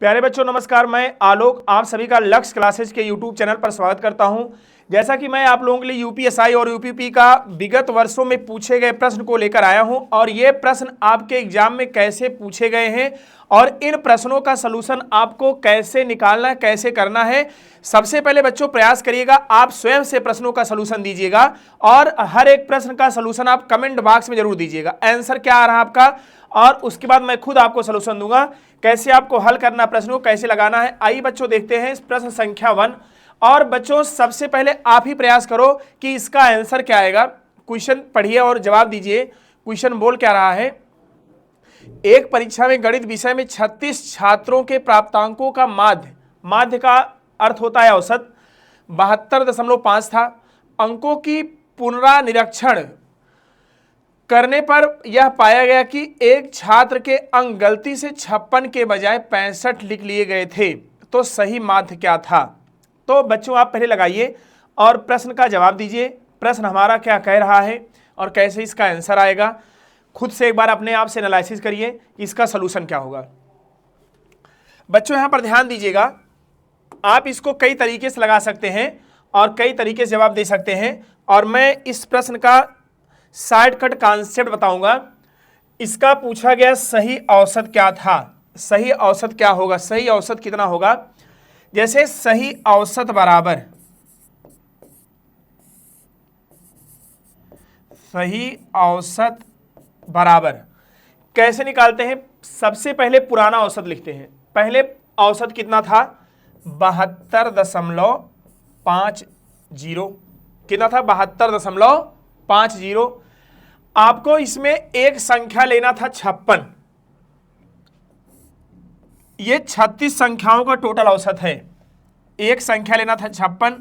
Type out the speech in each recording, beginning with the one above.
प्यारे बच्चों नमस्कार, मैं आलोक आप सभी का लक्ष्य क्लासेज के यूट्यूब चैनल पर स्वागत करता हूं। जैसा कि मैं आप लोगों के लिए यूपीएसआई और यूपीपी का विगत वर्षों में पूछे गए प्रश्न को लेकर आया हूं और ये प्रश्न आपके एग्जाम में कैसे पूछे गए हैं और इन प्रश्नों का सलूशन आपको कैसे निकालना है, कैसे करना है। सबसे पहले बच्चों प्रयास करिएगा आप स्वयं से प्रश्नों का सलूशन दीजिएगा और हर एक प्रश्न का सलूशन आप कमेंट बॉक्स में जरूर दीजिएगा। आंसर क्या आ रहा है आपका, और उसके बाद मैं खुद आपको सलूशन दूंगा कैसे आपको हल करना, प्रश्नों को कैसे लगाना है। आइए बच्चों देखते हैं इस प्रश्न संख्या 1। और बच्चों सबसे पहले आप ही प्रयास करो कि इसका आंसर क्या आएगा। क्वेश्चन पढ़िए और जवाब दीजिए। क्वेश्चन बोल क्या रहा है, एक परीक्षा में गणित विषय में 36 छात्रों के प्राप्तांकों का माध्य का अर्थ होता है औसत 72.5 था। अंकों की पुनरानिरीक्षण करने पर यह पाया गया कि एक छात्र के अंक गलती से 56 के बजाय 65 लिख लिए गए थे, तो सही माध्य क्या था। तो बच्चों आप पहले लगाइए और प्रश्न का जवाब दीजिए। प्रश्न हमारा क्या कह रहा है और कैसे इसका आंसर आएगा। खुद से एक बार अपने आप से एनालिसिस करिए कि इसका सलूशन क्या होगा। बच्चों यहां पर ध्यान दीजिएगा, आप इसको कई तरीके से लगा सकते हैं और कई तरीके से जवाब दे सकते हैं और मैं इस प्रश्न का शॉर्टकट कॉन्सेप्ट बताऊंगा। इसका पूछा गया सही औसत क्या था, सही औसत क्या होगा, सही औसत कितना होगा। जैसे सही औसत बराबर, सही औसत बराबर कैसे निकालते हैं। सबसे पहले पुराना औसत लिखते हैं। पहले औसत कितना था 72.50, कितना था 72.50। आपको इसमें एक संख्या लेना था 56। ये 36 संख्याओं का टोटल औसत है। एक संख्या लेना था 56,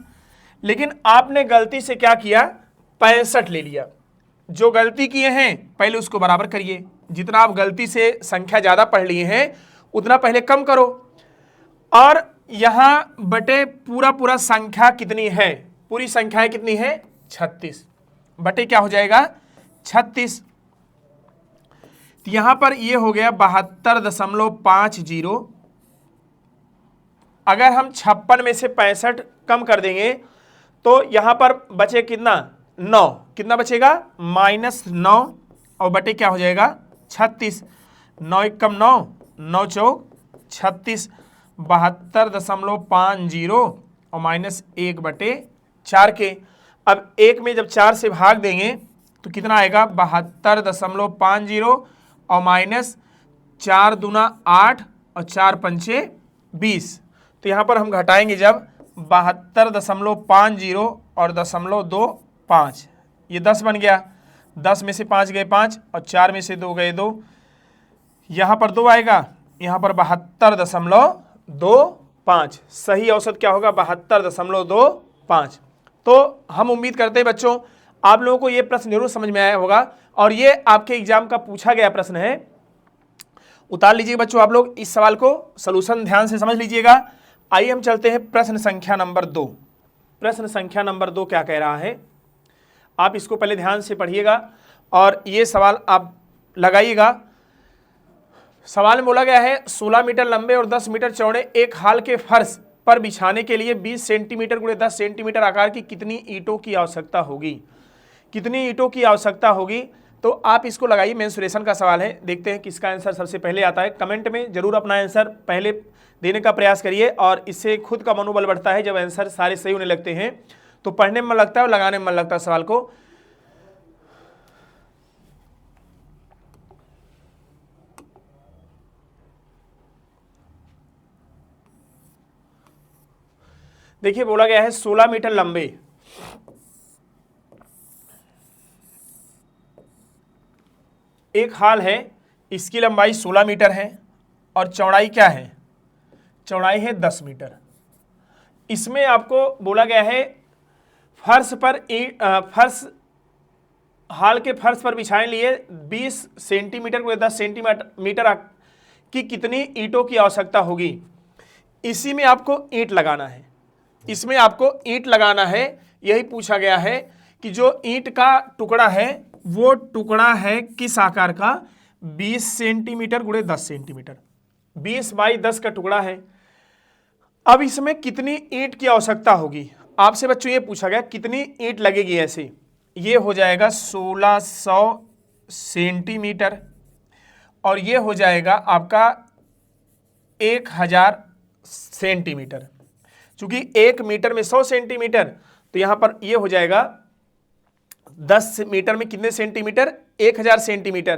लेकिन आपने गलती से क्या किया 65 ले लिया। जो गलती किए हैं पहले उसको बराबर करिए। जितना आप गलती से संख्या ज्यादा पढ़ लिए हैं उतना पहले कम करो। और यहां बटे पूरा संख्या कितनी है, पूरी संख्या कितनी है 36 बटे क्या हो जाएगा 36। तो यहां पर ये हो गया 72.50। अगर हम 56 में से 65 कम कर देंगे तो यहां पर बचे कितना 9, कितना बचेगा -9 और बटे क्या हो जाएगा 36। 9 1 कम 9, 9 चौक 36, 72.50 और -1 बटे 4 के। अब 1 में जब 4 से भाग देंगे तो कितना आएगा 72.50 और -4 दूना 8 और 4 पंचे 20। तो यहाँ पर हम घटाएंगे जब 72.50 और 0.25, ये 10 बन गया। 10 में से 5 गए 5 और 4 में से 2 गए 2, यहाँ पर 2 आएगा, यहाँ पर 72.25। सही औसत क्या होगा 72.25। तो हम उम्मीद करते हैं बच्चों आप लोगों को यह प्रश्न जरूर समझ में आया होगा और ये आपके एग्जाम का पूछा गया प्रश्न है। उतार लीजिए बच्चों आप लोग इस सवाल को, सलूशन ध्यान से समझ लीजिएगा। आइए हम चलते हैं प्रश्न संख्या नंबर 2। प्रश्न संख्या नंबर 2 क्या कह रहा है, आप इसको पहले ध्यान से पढ़िएगा और ये सवाल आप लगाइएगा। सवाल में बोला गया है 16 मीटर लंबे और 10 मीटर चौड़े एक हाल के फर्श पर बिछाने के लिए 20 सेंटीमीटर गुणे 10 सेंटीमीटर आकार की कितनी ईंटों की आवश्यकता होगी, कितनी ईंटों की आवश्यकता होगी। तो आप इसको लगाइए। मेंसुरेशन का सवाल है, देखते हैं किसका आंसर सबसे पहले आता है। कमेंट में जरूर अपना आंसर पहले देने का प्रयास करिए और इससे खुद का मनोबल बढ़ता है। जब आंसर सारे सही होने लगते हैं तो पढ़ने में मन लगता है और लगाने में मन लगता है सवाल को। देखिए बोला गया है 16 मीटर लंबे, एक हाल है, इसकी लंबाई 16 मीटर है और चौड़ाई क्या है, चौड़ाई है 10 मीटर। इसमें आपको बोला गया है फर्श पर हाल के फर्श पर बिछाने लिए 20 सेंटीमीटर को 10 सेंटीमीटर की कितनी ईंटों की आवश्यकता होगी। इसी में आपको ईंट लगाना है, इसमें आपको ईंट लगाना है। यही पूछा गया है कि जो ईंट का टुकड़ा है वो टुकड़ा है किस आकार का 20 सेंटीमीटर गुणे 10 सेंटीमीटर। 20 बाई 10 का टुकड़ा है। अब इसमें कितनी ईंट की आवश्यकता होगी, आपसे बच्चों ये पूछा गया कितनी ईंट लगेगी। ऐसे ये हो जाएगा 1600 सेंटीमीटर और ये हो जाएगा आपका 1000 सेंटीमीटर। चूंकि 1 मीटर में 100 सेंटीमीटर, तो यहां पर ये हो जाएगा 10 मीटर में कितने सेंटीमीटर, 1000 सेंटीमीटर।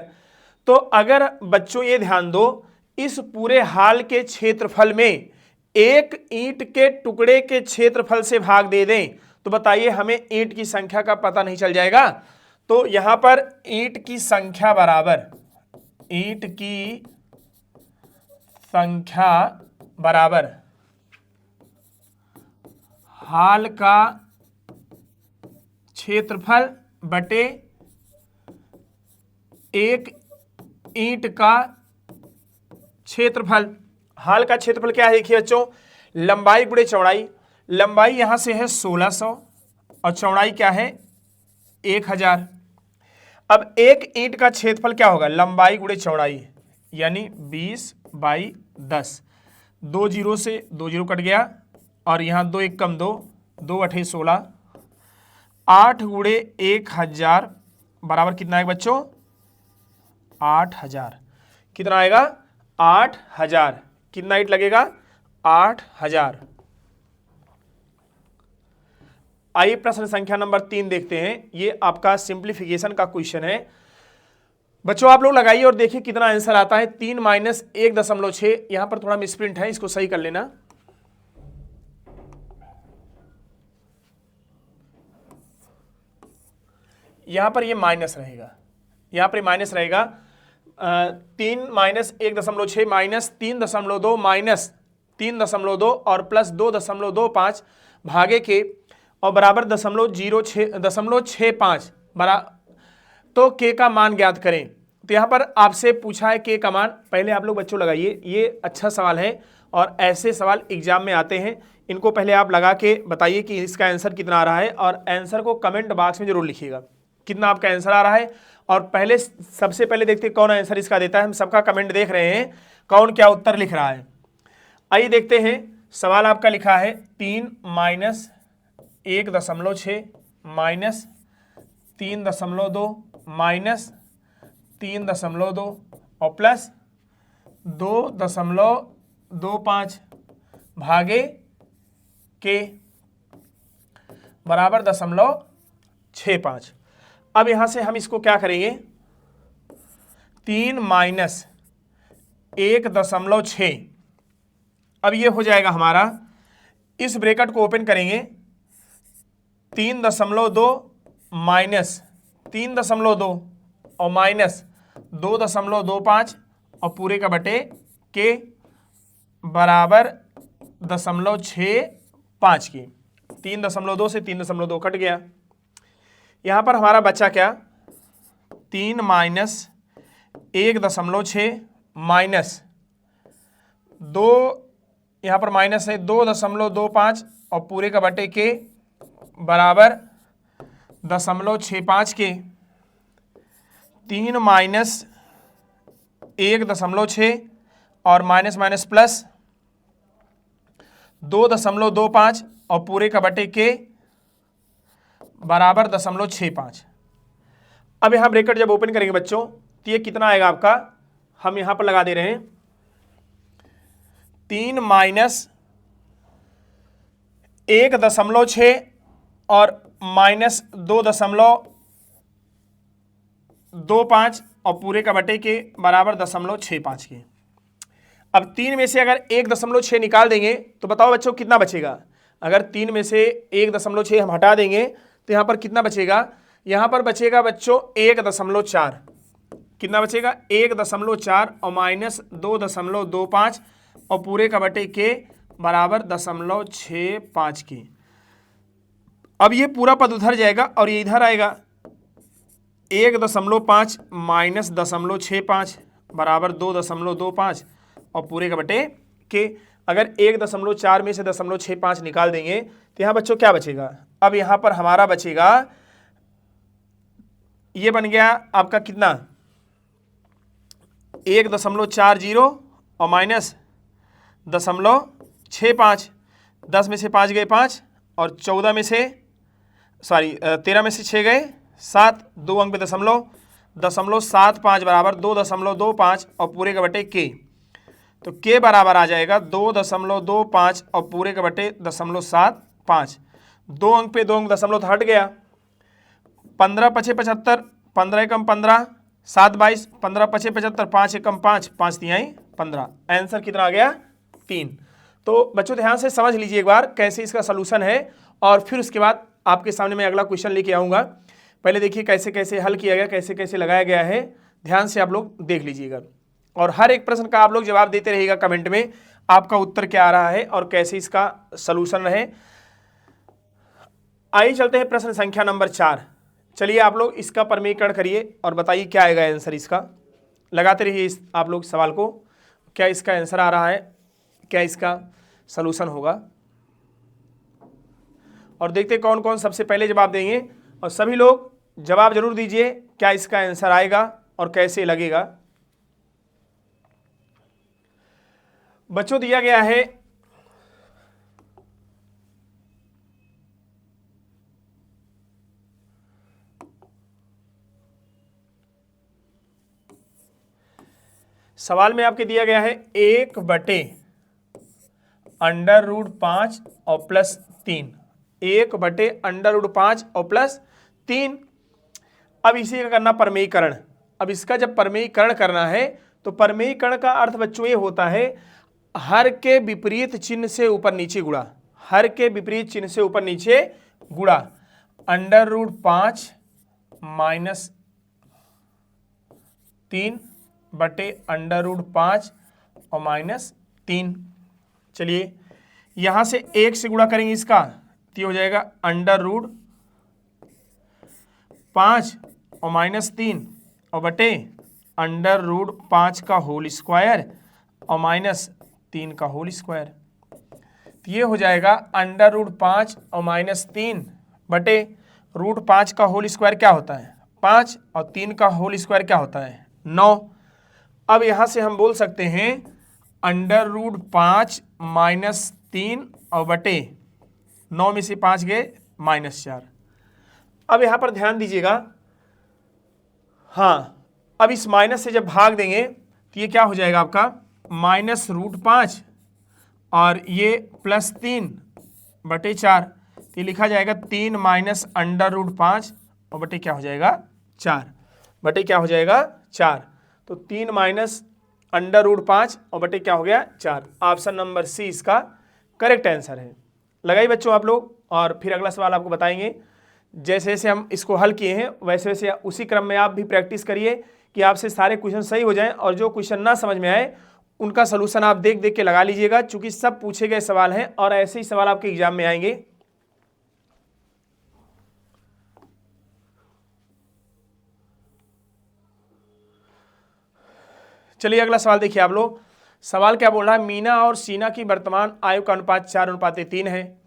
तो अगर बच्चों ये ध्यान दो, इस पूरे हाल के क्षेत्रफल में एक ईंट के टुकड़े के क्षेत्रफल से भाग दे दें तो बताइए हमें ईंट की संख्या का पता नहीं चल जाएगा। तो यहां पर ईंट की संख्या बराबर हाल का क्षेत्रफल बटे एक ईंट का क्षेत्रफल। हाल का क्षेत्रफल क्या है, देखिए बच्चों, लंबाई गुणे चौड़ाई। लंबाई यहां से है 1600 और चौड़ाई क्या है 1000। अब एक ईंट का क्षेत्रफल क्या होगा, लंबाई गुणे चौड़ाई, यानी 20 बाई 10। 2 जीरो से 2 जीरो कट गया और यहां 2 एक कम 2, 2 अठे 16, 8 गुणे 1000 बराबर कितना है बच्चों, 8000। कितना आएगा, 8000। कितना ईंट लगेगा, 8000। आइए प्रश्न संख्या नंबर 3 देखते हैं। ये आपका सिंप्लीफिकेशन का क्वेश्चन है। बच्चों आप लोग लगाइए और देखिए कितना आंसर आता है। 3 माइनस 1.6, यहां पर थोड़ा मिसप्रिंट है, इसको सही कर लेना। यहां पर ये माइनस रहेगा, यहां पर माइनस रहेगा। 3 माइनस 1.6 माइनस 3.2 माइनस 3.2 और प्लस 2.25 भागे के और बराबर 0.65 तो के का मान ज्ञात करें। तो यहां पर आपसे पूछा है के का मान। पहले आप लोग बच्चों लगाइए, ये अच्छा सवाल है और ऐसे सवाल एग्जाम में आते हैं। इनको पहले आप लगा के बताइए कि इसका आंसर कितना आ रहा है और आंसर को कमेंट बॉक्स में जरूर लिखिएगा कितना आपका आंसर आ रहा है। और पहले सबसे पहले देखते हैं कौन आंसर इसका देता है। हम सबका कमेंट देख रहे हैं कौन क्या उत्तर लिख रहा है। आइए देखते हैं। सवाल आपका लिखा है 3 माइनस 1.6 माइनस 3.2 माइनस 3.2 और प्लस 2.25 भागे के बराबर 0.65। अब यहां से हम इसको क्या करेंगे, 3 माइनस 1.6। अब ये हो जाएगा हमारा, इस ब्रैकेट को ओपन करेंगे, 3.2 माइनस 3.2 और माइनस 2.25 और पूरे का बटे के बराबर 0.65 की। 3.2 से 3.2 कट गया। यहां पर हमारा बचा क्या, 3 माइनस 1.6 माइनस 2, यहां पर माइनस है 2.25 और पूरे का बटे के बराबर 0.65 के। 3 माइनस 1.6 और माइनस माइनस प्लस 2.25 और पूरे का बटे के बराबर 0.65। अब यहां ब्रैकेट जब ओपन करेंगे बच्चों तो ये कितना आएगा आपका, हम यहां पर लगा दे रहे हैं 3 माइनस 1.6 और माइनस 2.25 और पूरे का बटे के बराबर 0.65 के। अब 3 में से अगर 1.6 निकाल देंगे तो बताओ बच्चों कितना बचेगा। अगर 3 में से 1.6 हम हटा देंगे तो यहां पर कितना बचेगा, यहां पर बचेगा बच्चों 1.4। कितना बचेगा, 1.4 और माइनस 2.25 और पूरे का बटे के बराबर 0.65 की। अब ये पूरा पद उधर जाएगा और ये इधर आएगा। 1.5 माइनस 0.65 बराबर 2.25 और पूरे का बटे के। अगर 1.4 में से 0.65 निकाल देंगे तो यहाँ बच्चों क्या बचेगा। अब यहाँ पर हमारा बचेगा, ये बन गया आपका कितना, 1.40 और माइनस 0.65, 10 में से 5 गए 5 और 13 में से 6 गए 7, 2 अंक पे दशमलव, 0.75 बराबर 2.25 और पूरे के बटे के। तो के बराबर आ जाएगा 2.25 और पूरे के बटे 0.75। 2 अंक पे 2 अंक दशमलव हट गया। 15 पछे 75, 15 एकम 15, 7 22, 15 पछे 75, 5 एकम 5, 5 तिहाई 15। आंसर कितना आ गया? 3। तो बच्चों ध्यान से समझ लीजिए एक बार कैसे इसका सलूशन है, और फिर उसके बाद आपके सामने मैं अगला क्वेश्चन लेके आऊँगा। पहले देखिए कैसे कैसे हल किया गया, कैसे कैसे लगाया गया है, ध्यान से आप लोग देख लीजिएगा और हर एक प्रश्न का आप लोग जवाब देते रहिएगा कमेंट में, आपका उत्तर क्या आ रहा है और कैसे इसका सलूशन रहे। आइए चलते हैं प्रश्न संख्या नंबर 4। चलिए आप लोग इसका प्रमेयीकरण करिए और बताइए क्या आएगा आंसर इसका। लगाते रहिए इस आप लोग सवाल को, क्या इसका आंसर आ रहा है, क्या इसका सलूशन होगा, और देखते कौन कौन सबसे पहले जवाब देंगे। और सभी लोग जवाब जरूर दीजिए क्या इसका आंसर आएगा और कैसे लगेगा। बच्चों दिया गया है सवाल में आपके दिया गया है 1/√5 और प्लस 3, 1/√5 और प्लस 3। अब इसी का करना प्रमेयीकरण। अब इसका जब प्रमेयीकरण करना है तो प्रमेयीकरण का अर्थ बच्चों ये होता है हर के विपरीत चिन्ह से ऊपर नीचे गुणा, हर के विपरीत चिन्ह से ऊपर नीचे गुणा। √5 माइनस 3 बटे √5 और माइनस 3। चलिए यहां से 1 से गुणा करेंगे इसका तो हो जाएगा √5 और माइनस 3 और बटे √5 का होल स्क्वायर और माइनस 3 का होल स्क्वायर। तो ये हो जाएगा √5 और माइनस 3 बटे √5 का होल स्क्वायर क्या होता है 5 और 3 का होल स्क्वायर क्या होता है 9। अब यहाँ से हम बोल सकते हैं √5 माइनस 3 और बटे 9 में से 5 गए -4। अब यहाँ पर ध्यान दीजिएगा, हाँ अब इस माइनस से जब भाग देंगे तो ये क्या हो जाएगा आपका -√5 और ये +3 बटे 4। तो ये लिखा जाएगा 3 माइनस √5 और बटे क्या हो जाएगा 4, बटे क्या हो जाएगा 4। तो 3 माइनस √5 और बटे क्या हो गया 4। ऑप्शन नंबर सी इसका करेक्ट आंसर है। लगाइए बच्चों आप लोग, और फिर अगला सवाल आपको बताएंगे। जैसे जैसे हम इसको हल किए हैं वैसे वैसे उसी क्रम में आप भी प्रैक्टिस करिए कि आपसे सारे क्वेश्चन सही हो जाएं, और जो क्वेश्चन ना समझ में आए उनका सलूशन आप देख देख के लगा लीजिएगा, चूंकि सब पूछे गए सवाल हैं और ऐसे ही सवाल आपके एग्जाम में आएंगे। चलिए अगला सवाल देखिए आप लोग। सवाल क्या बोल रहा है, मीना और सीना की वर्तमान आयु का अनुपात 4:3 है।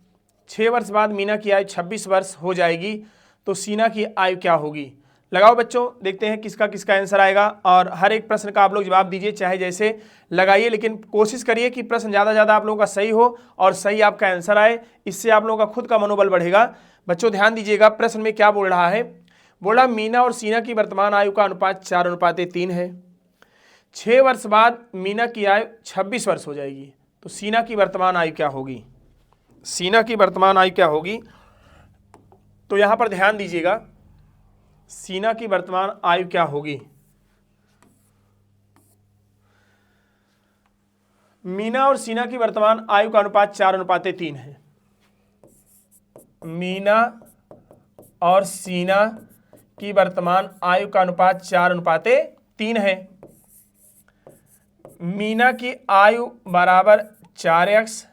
6 वर्ष बाद मीना की आयु 26 वर्ष हो जाएगी, तो सीना की आयु क्या होगी। लगाओ बच्चों, देखते हैं किसका किसका आंसर आएगा, और हर एक प्रश्न का आप लोग जवाब दीजिए, चाहे जैसे लगाइए, लेकिन कोशिश करिए कि प्रश्न ज़्यादा ज़्यादा आप लोगों का सही हो और सही आपका आंसर आए। इससे आप लोगों का खुद का मनोबल बढ़ेगा। बच्चों ध्यान दीजिएगा, प्रश्न में क्या बोल रहा है, बोला मीना और सीना की वर्तमान आयु का अनुपात 4:3 है। 6 वर्ष बाद मीना की आयु 26 वर्ष हो जाएगी, तो सीना की वर्तमान आयु क्या होगी, सीना की वर्तमान आयु क्या होगी। तो यहां पर ध्यान दीजिएगा, सीना की वर्तमान आयु क्या होगी। मीना और सीना की वर्तमान आयु का अनुपात 4:3 है। मीना और सीना की वर्तमान आयु का अनुपात 4:3 है। मीना की आयु बराबर 4x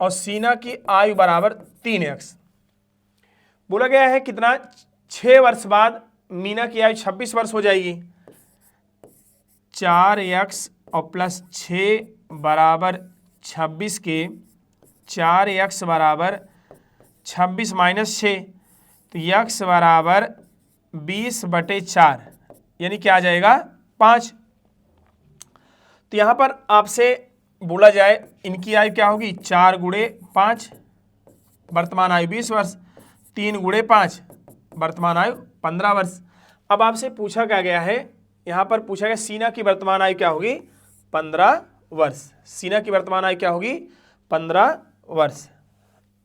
और सीना की आयु बराबर 3x। बोला गया है कितना, 6 वर्ष बाद मीना की आयु 26 वर्ष हो जाएगी। 4x और प्लस 6 बराबर 26 के 4x बराबर 26 माइनस 6, तो x बराबर 20/4, यानी क्या आ जाएगा 5। तो यहाँ पर आपसे बोला जाए इनकी आयु क्या होगी, 4 गुणे 5, वर्तमान आयु 20 वर्ष, 3 गुणे 5, वर्तमान आयु 15 वर्ष। अब आपसे पूछा क्या गया है, यहाँ पर पूछा गया सीना की वर्तमान आयु क्या होगी, 15 वर्ष। सीना की वर्तमान आयु क्या होगी, 15 वर्ष।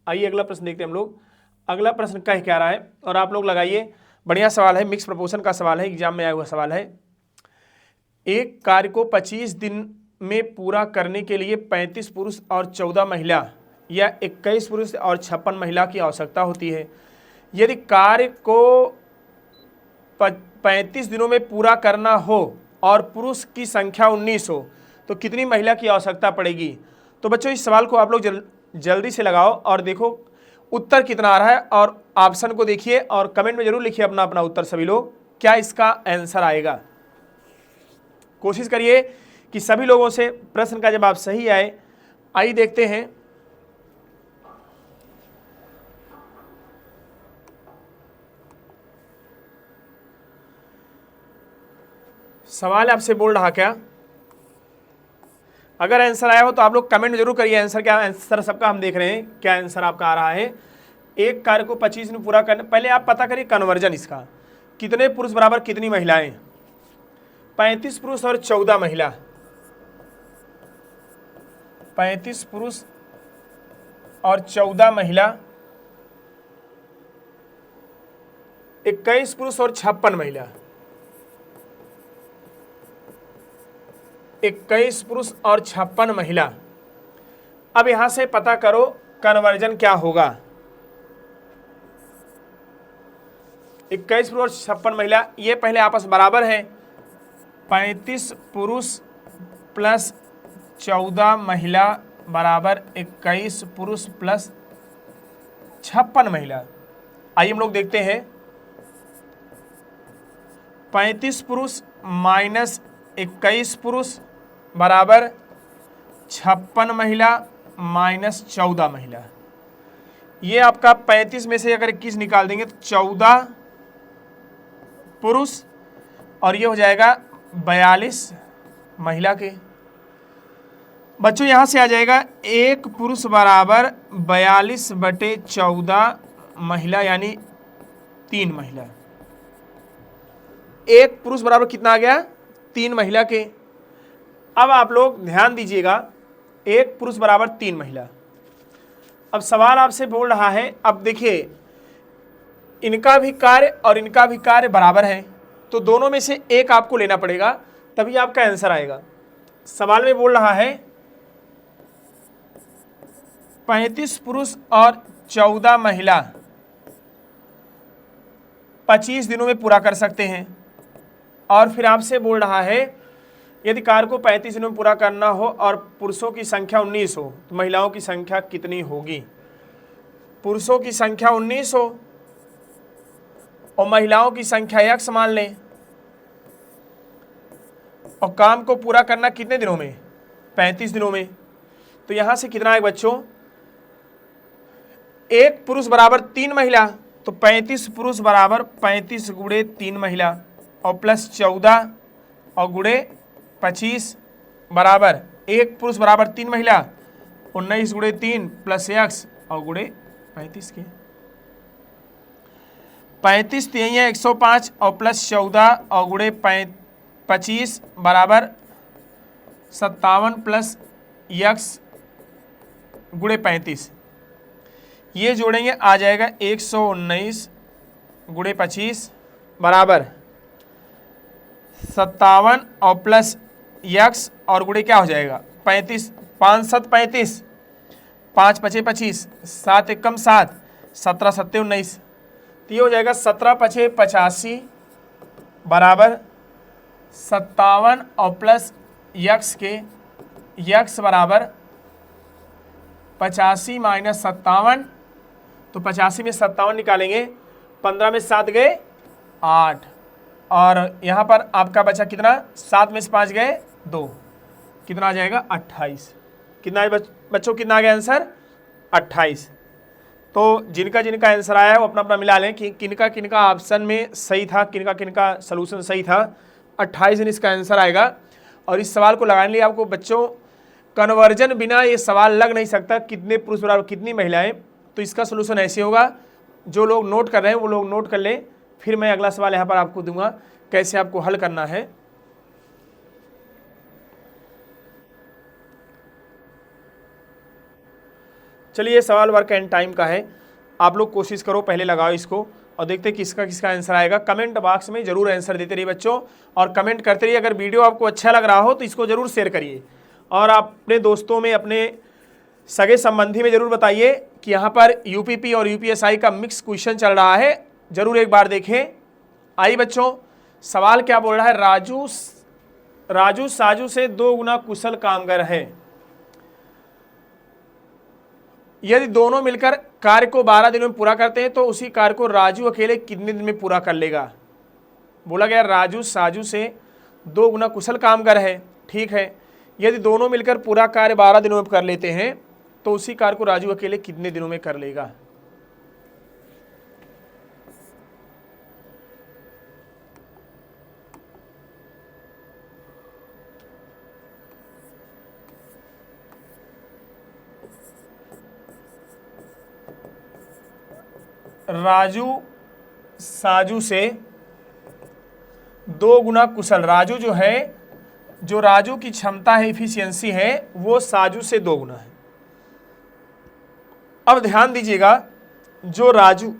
आइए अगला प्रश्न देखते हैं हम लोग। अगला प्रश्न कह क्या रहा है, और आप लोग लगाइए, बढ़िया सवाल है, मिक्स प्रपोर्शन का सवाल है, एग्जाम में आया हुआ सवाल है। एक कार्य को 25 दिन में पूरा करने के लिए 35 पुरुष और 14 महिला या 21 पुरुष और 56 महिला की आवश्यकता होती है। यदि कार्य को 35 दिनों में पूरा करना हो और पुरुष की संख्या 19 हो तो कितनी महिला की आवश्यकता पड़ेगी। तो बच्चों इस सवाल को आप लोग जल्दी से लगाओ और देखो उत्तर कितना आ रहा है, और ऑप्शन को देखिए और कमेंट में जरूर लिखिए अपना अपना उत्तर सभी लोग, क्या इसका आंसर आएगा। कोशिश करिए कि सभी लोगों से प्रश्न का जवाब सही आए। आइए देखते हैं। सवाल आपसे बोल रहा क्या, अगर आंसर आया हो तो आप लोग कमेंट में जरूर करिए आंसर क्या। आंसर सबका हम देख रहे हैं क्या आंसर आपका आ रहा है। एक कार्य को 25 में पूरा करने, पहले आप पता करिए कन्वर्जन इसका, कितने पुरुष बराबर कितनी महिलाएं, 35 पुरुष और 14 महिला, 35 पुरुष और 14 महिला, 21 पुरुष और 56 महिला, 21 पुरुष और 56 महिला। अब यहां से पता करो कन्वर्जन क्या होगा। 21 पुरुष और 56 महिला ये पहले आपस बराबर हैं, 35 पुरुष प्लस 14 महिला बराबर 21 पुरुष प्लस 56 महिला। आइए हम लोग देखते हैं, 35 पुरुष माइनस 21 पुरुष बराबर 56 महिला माइनस 14 महिला। ये आपका 35 में से अगर 21 निकाल देंगे तो 14 पुरुष और ये हो जाएगा 42 महिला के। बच्चों यहां से आ जाएगा एक पुरुष बराबर 42/14 महिला यानी 3 महिला। एक पुरुष बराबर कितना आ गया, 3 महिला के। अब आप लोग ध्यान दीजिएगा, एक पुरुष बराबर 3 महिला। अब सवाल आपसे बोल रहा है, अब देखिए इनका भी कार्य और इनका भी कार्य बराबर है, तो दोनों में से एक आपको लेना पड़ेगा तभी आपका आंसर आएगा। सवाल में बोल रहा है 35 पुरुष और 14 महिला 25 दिनों में पूरा कर सकते हैं, और फिर आपसे बोल रहा है यदि कार्य को 35 दिनों में पूरा करना हो और पुरुषों की संख्या 19 हो तो महिलाओं की संख्या कितनी होगी। पुरुषों की संख्या 19 हो और महिलाओं की संख्या x मान लें, और काम को पूरा करना कितने दिनों में, 35 दिनों में। तो यहां से कितना है बच्चों, एक पुरुष बराबर 3 महिला, तो 35 पुरुष बराबर 35 गुणे 3 महिला और प्लस 14 और गुणे 25 बराबर एक पुरुष बराबर 3 महिला, 19 गुणे 3 प्लस x और गुणे 35 के। 35 3 है 105 और प्लस 14 और गुणे 25 बराबर 57 प्लस x गुणे 35। ये जोड़ेंगे आ जाएगा 119 गुणे 25 बराबर 57 और प्लस x और गुणे क्या हो जाएगा 35, 5 7 35, 5 5 25, 7 1 7, 17 7 19। तो ये हो जाएगा 17 5 85 बराबर 57 और प्लस x के, x बराबर 85 माइनस 57, तो 85 में 57 निकालेंगे, 15 में 7 गए 8, और यहाँ पर आपका बचा कितना, 7 में से 5 गए 2, कितना आ जाएगा 28। कितना है बच्चों, कितना आ गया आंसर 28। तो जिनका जिनका आंसर आया है वो अपना अपना मिला लें कि किनका किनका ऑप्शन में सही था, किनका किनका सलूशन सही था। 28 दिन इसका आंसर आएगा। और इस सवाल को लगाने के लिए आपको बच्चों कन्वर्जन बिना ये सवाल लग नहीं सकता, कितने पुरुष बराबर कितनी महिलाएं। तो इसका सोल्यूशन ऐसे होगा, जो लोग नोट कर रहे हैं वो लोग नोट कर लें, फिर मैं अगला सवाल यहाँ पर आपको दूंगा कैसे आपको हल करना है। चलिए सवाल वर्क एंड टाइम का है, आप लोग कोशिश करो पहले लगाओ इसको और देखते हैं किसका किसका आंसर आएगा। कमेंट बॉक्स में जरूर आंसर देते रहिए बच्चों और कमेंट करते रहिए। अगर वीडियो आपको अच्छा लग रहा हो तो इसको जरूर शेयर करिए और आप अपने दोस्तों में, अपने सगे संबंधी में जरूर बताइए कि यहाँ पर यूपीपी और यूपीएसआई का मिक्स क्वेश्चन चल रहा है, जरूर एक बार देखें। आइए बच्चों, सवाल क्या बोल रहा है, राजू साजू से 2 गुना कुशल कामगार है। यदि दोनों मिलकर कार्य को 12 दिनों में पूरा करते हैं तो उसी कार्य को राजू अकेले कितने दिन में पूरा कर लेगा। बोला गया राजू साजू से 2 गुना कुशल कामगार है, ठीक है। यदि दोनों मिलकर पूरा कार्य 12 दिनों में कर लेते हैं तो उसी कार्य को राजू अकेले कितने दिनों में कर लेगा। राजू साजू से 2 गुना कुशल, राजू जो है, जो राजू की क्षमता है, इफिशियंसी है, वो साजू से 2 गुना है। अब ध्यान दीजिएगा, जो राजू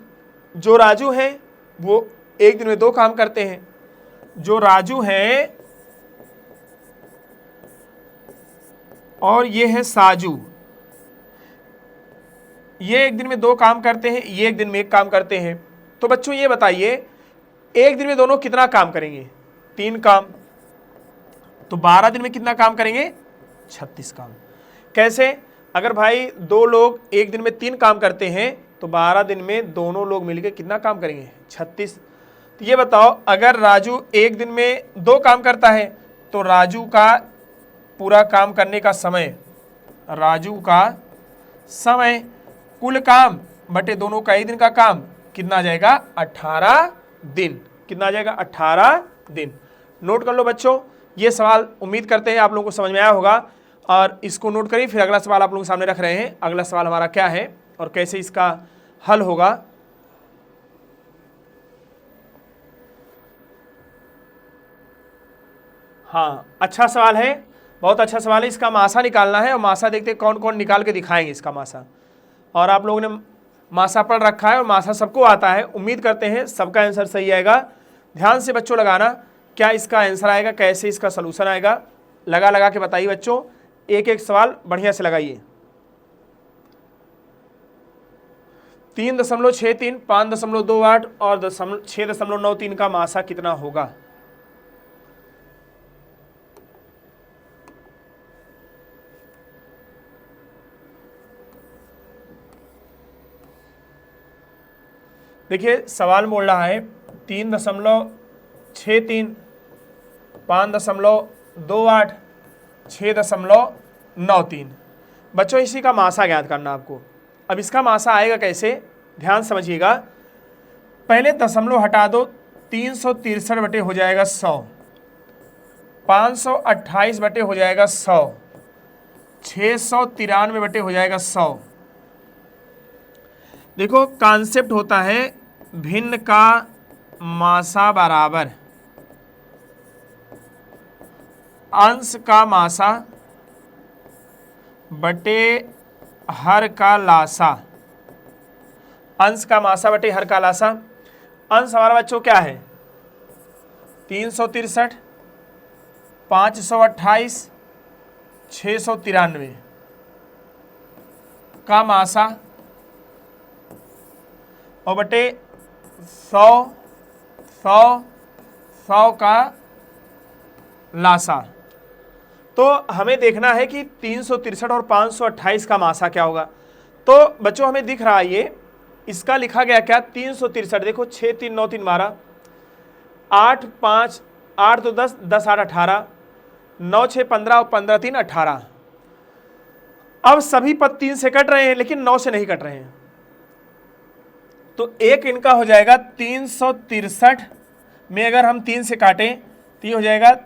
है वो एक दिन में 2 काम करते हैं। जो राजू है और ये है साजू, ये एक दिन में 2 काम करते हैं, ये एक दिन में 1 काम करते हैं। तो बच्चों ये बताइए, एक दिन में दोनों कितना काम करेंगे, 3 काम। तो 12 दिन में कितना काम करेंगे, 36 काम। कैसे, अगर भाई 2 लोग एक दिन में 3 काम करते हैं तो 12 दिन में दोनों लोग मिलकर कितना काम करेंगे, 36। तो ये बताओ, अगर राजू एक दिन में 2 काम करता है तो राजू का पूरा काम करने का समय, राजू का समय कुल काम बटे दोनों का एक दिन का काम कितना आ जाएगा, 18 दिन। कितना आ जाएगा, 18 दिन। नोट कर लो बच्चों, ये सवाल उम्मीद करते हैं आप लोगों को समझ में आया होगा और इसको नोट करिए। फिर अगला सवाल आप लोगों के सामने रख रहे हैं, अगला सवाल हमारा क्या है और कैसे इसका हल होगा। हाँ, अच्छा सवाल है, बहुत अच्छा सवाल है। इसका मासा निकालना है और मासा देखते हैं कौन कौन निकाल के दिखाएंगे इसका मासा। और आप लोगों ने मासा पढ़ रखा है और मासा सबको आता है, उम्मीद करते हैं सबका आंसर सही आएगा। ध्यान से बच्चों लगाना, क्या इसका आंसर आएगा, कैसे इसका सलूशन आएगा, लगा के बताइए बच्चों। एक एक सवाल बढ़िया से लगाइए। 3.63, 5.28 और 6.93 का मासा कितना होगा। देखिए सवाल बोल रहा है 3.63, 5.28, 6.93। बच्चों इसी का मासा ज्ञात करना आपको। अब इसका मासा आएगा कैसे, ध्यान समझिएगा। पहले दशमलव हटा दो, 363 बटे हो जाएगा 100, 528 बटे हो जाएगा 100, 693 बटे हो जाएगा 100। देखो कॉन्सेप्ट होता है भिन्न का मासा बराबर अंश का मासा बटे हर का लासा। अंश का मासा बटे हर का लासा। अंश हमारा बच्चों क्या है, 363, 528, 693 का मासा और बटे 100 का लासा। तो हमें देखना है कि 363 और 528 का मासा क्या होगा। तो बच्चों हमें दिख रहा है ये, इसका लिखा गया क्या, 363। देखो 6 3 9 3 12, 8 5 8 तो 10 10 8 18, 9 6 15 और 15 3 18। अब सभी पद 3 से कट रहे हैं लेकिन 9 से नहीं कट रहे हैं, तो एक इनका हो जाएगा 363 में अगर हम 3 से काटें तो ये हो जाएगा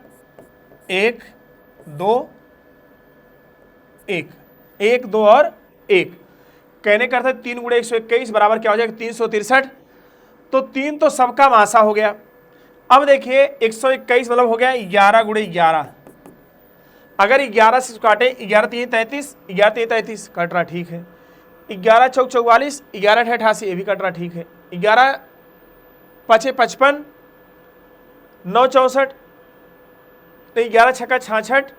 1 2 1, 1 2 और 1, कहने का अर्थ है 3 गुणे 121 बराबर क्या हो जाएगा 363। तो 3 तो सबका मासा हो गया। अब देखिए 121 मतलब हो गया 11 गुणे 11। अगर 11 से काटे 11 3 33, 11 3 33 कट रहा, ठीक है। 11 चौक 44, 11 8 88 ये भी कट रहा, ठीक है। 11 5 55, 9 64, तो 11 छक्का 66,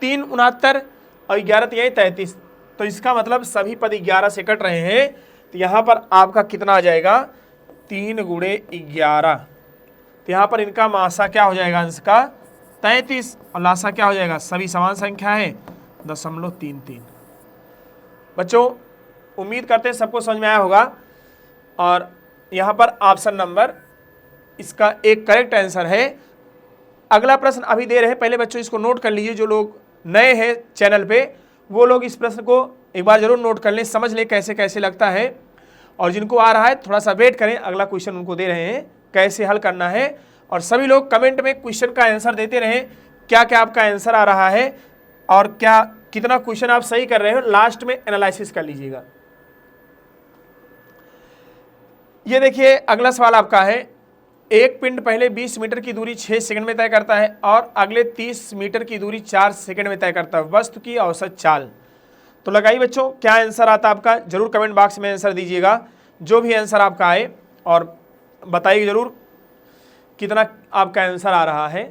3 69 और 11 3 33। तो इसका मतलब सभी पद 11 से कट रहे हैं। तो यहाँ पर आपका कितना आ जाएगा 3 गुणे 11। तो यहाँ पर इनका मासा क्या हो जाएगा अंश का 33 और लासा क्या हो जाएगा, सभी समान संख्या है 0.33। बच्चों उम्मीद करते हैं सबको समझ में आया होगा। और यहाँ पर ऑप्शन नंबर इसका एक करेक्ट आंसर है। अगला प्रश्न अभी दे रहे हैं, पहले बच्चों इसको नोट कर लीजिए। जो लोग नए हैं चैनल पे वो लोग इस प्रश्न को एक बार जरूर नोट कर लें, समझ लें कैसे कैसे लगता है। और जिनको आ रहा है थोड़ा सा वेट करें, अगला क्वेश्चन उनको दे रहे हैं कैसे हल करना है। और सभी लोग कमेंट में क्वेश्चन का आंसर देते रहें, क्या क्या आपका आंसर आ रहा है और क्या कितना क्वेश्चन आप सही कर रहे हो, लास्ट में एनालिसिस कर लीजिएगा। ये देखिए अगला सवाल आपका है, एक पिंड पहले 20 मीटर की दूरी 6 सेकंड में तय करता है और अगले 30 मीटर की दूरी 4 सेकंड में तय करता है, वस्तु की औसत चाल। तो लगाइए बच्चों क्या आंसर आता है आपका, जरूर कमेंट बॉक्स में आंसर दीजिएगा। जो भी आंसर आपका आए और बताइए जरूर कितना आपका आंसर आ रहा है।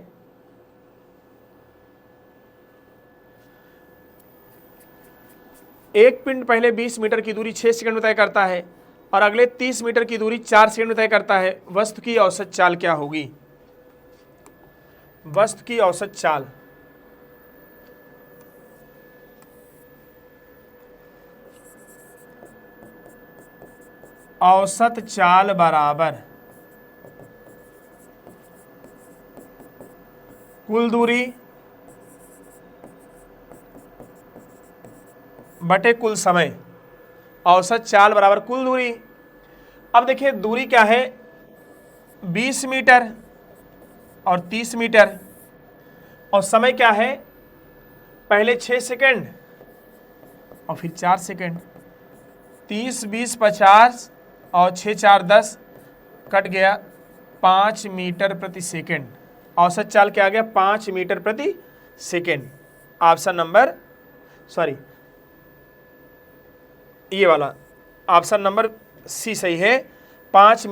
एक पिंड पहले 20 मीटर की दूरी 6 सेकंड में तय करता है और अगले 30 मीटर की दूरी 4 सेकंड में तय करता है, वस्तु की औसत चाल क्या होगी। वस्तु की औसत चाल, औसत चाल बराबर कुल दूरी बटे कुल समय। औसत चाल बराबर कुल दूरी। अब देखिए दूरी क्या है 20 मीटर और 30 मीटर, और समय क्या है पहले 6 सेकंड और फिर 4 सेकंड। 30 20 50 और 6 4 10 कट गया 5 मीटर प्रति सेकंड। औसत चाल क्या आ गया 5 मीटर प्रति सेकंड। ऑप्शन नंबर ये वाला ऑप्शन नंबर सी सही है। 5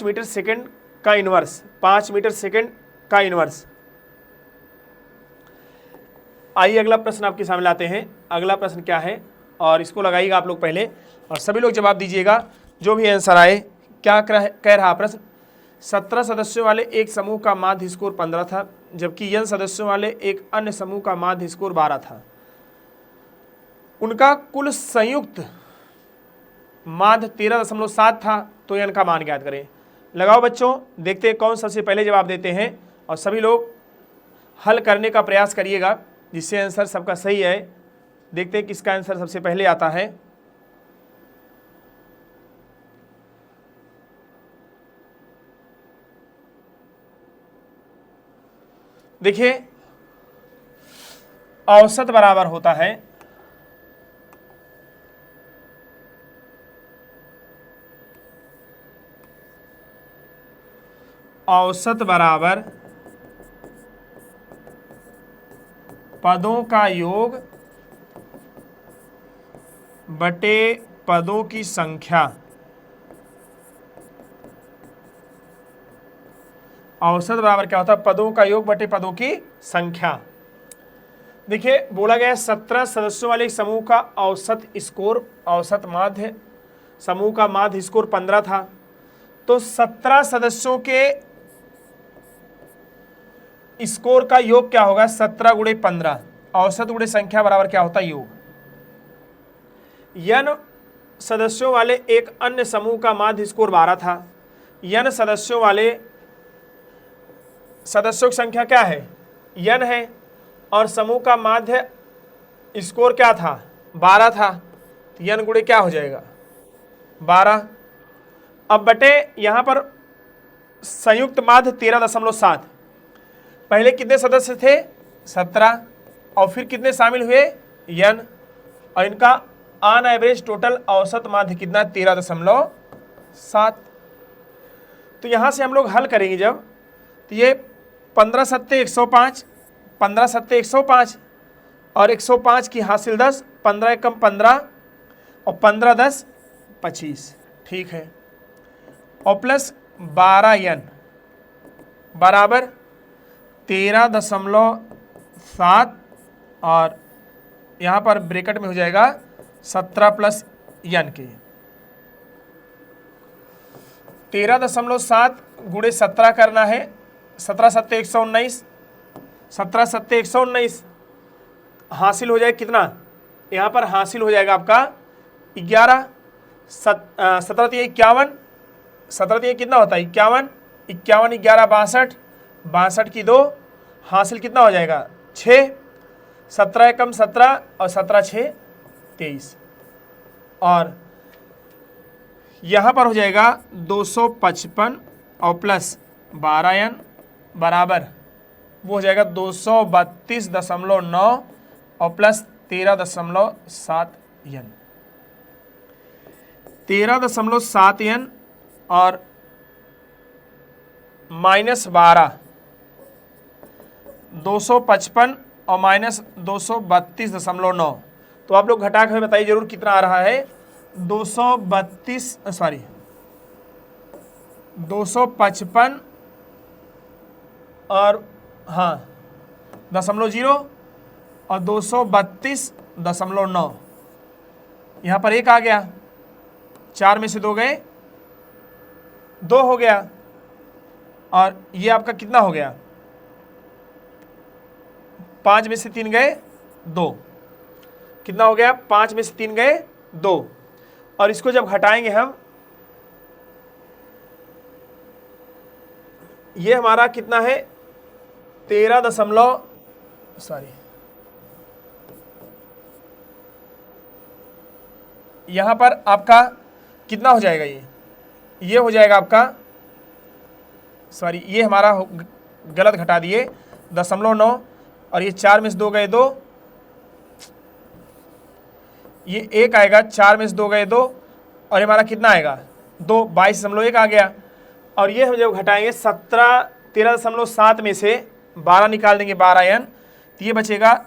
मीटर सेकंड का इनवर्स, 5 मीटर सेकंड का इनवर्स। आइए अगला प्रश्न आपके सामने लाते हैं। अगला प्रश्न क्या है और इसको लगाइएगा आप लोग पहले और सभी लोग जवाब दीजिएगा जो भी आंसर आए। क्या कह रहा प्रश्न, 17 सदस्यों वाले एक समूह का माध्य स्कोर 15 था, जबकि n सदस्यों वाले एक अन्य समूह का माध्य स्कोर 12 था। उनका कुल संयुक्त माध्य 13.7 था, तो n का मान ज्ञात करें। लगाओ बच्चों, देखते हैं कौन सबसे पहले जवाब देते हैं और सभी लोग हल करने का प्रयास करिएगा जिससे आंसर सबका सही है। देखते हैं किसका आंसर सबसे पहले आता है। देखिए औसत बराबर होता है औसत बराबर पदों का योग बटे पदों की संख्या। औसत बराबर क्या होता है पदों का योग बटे पदों की संख्या। देखिए बोला गया 17 सदस्यों वाले समूह का औसत स्कोर, औसत माध्य समूह का माध्य स्कोर 15 था, तो 17 सदस्यों के स्कोर का योग क्या होगा 17 गुणे 15, औसत गुणे संख्या बराबर क्या होता है योग। n सदस्यों वाले एक अन्य समूह का माध्य स्कोर 12 था। n सदस्यों की संख्या क्या है n है और समूह का माध्य स्कोर क्या था 12 था, तो n गुणे क्या हो जाएगा 12। अब बटे यहां पर संयुक्त माध्य 13.7। पहले कितने सदस्य थे 17 और फिर कितने शामिल हुए n, और इनका ऑन एवरेज टोटल औसत माध्य कितना 13.7। तो यहाँ से हम लोग हल करेंगे जब, तो ये 15 सत्ते 105, 15 सत्ते 105 और 105 की हासिल 10, 15 एकम 15 और 15 10 25, ठीक है, और प्लस 12n बराबर 13.7 और यहाँ पर ब्रैकेट में हो जाएगा 17 प्लस n के 13.7 गुणे 17 करना है, 17 सत्ते 119, 17 सत्ते 119 हासिल हो जाएगा कितना, यहाँ पर हासिल हो जाएगा आपका 11, 17 3 51, 17 3 कितना होता है 51, 51 11 62, 62 की 2 हासिल कितना हो जाएगा 6, 17 एकम 17 और 17 6 23, और यहाँ पर हो जाएगा 255 और प्लस 12n बराबर वो हो जाएगा 232.9 और प्लस 13.7n, 13.7n और माइनस 12, 255 और माइनस 232.9। तो आप लोग घटा के बताइए जरूर कितना आ रहा है, 255 और हाँ 0.0 और 232.9, यहाँ पर एक आ गया, 4 में से 2 गए 2 हो गया, और ये आपका कितना हो गया 5 में से 3 गए 2, कितना हो गया 5 में से 3 गए 2, और इसको जब घटाएंगे हम, ये हमारा कितना है 13 यहां पर आपका कितना हो जाएगा, ये हो जाएगा आपका ये हमारा गलत घटा दिए 0.9, और ये 4 में से 2 गए 2, ये 1 आएगा, 4 में से 2 गए 2, और हमारा कितना आएगा 2, 22.1 आ गया, और ये हम जब घटाएंगे 13.7 में से 12 निकाल देंगे 12n, तो ये बचेगा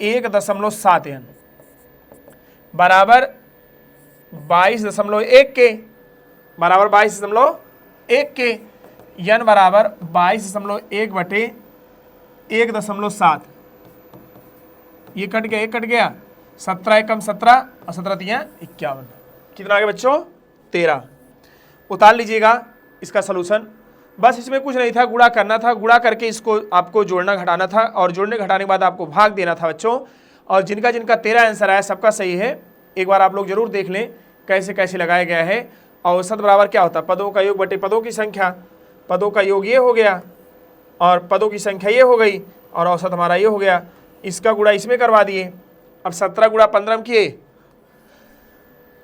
1.7n बराबर 22.1 के, बराबर 22.1 के, n बराबर 22.1 बटे 1.7, ये कट गया, एक कट गया, 17 एकम 17 और 17 3 51, कितना आ गया बच्चों 13। उतार लीजिएगा इसका सलूशन, बस इसमें कुछ नहीं था, गुणा करना था, गुणा करके इसको आपको जोड़ना घटाना था, और जोड़ने घटाने के बाद आपको भाग देना था बच्चों, और जिनका जिनका 13 आंसर आया सबका सही है, एक बार आप लोग जरूर देख लें कैसे कैसे लगाया गया है। औसत बराबर क्या होता है, पदों का योग बटे पदों की संख्या, पदों का योग ये हो गया और पदों की संख्या ये हो गई, और औसत हमारा ये हो गया, इसका गुणा इसमें करवा दिए। अब 17 गुणा 15 में किए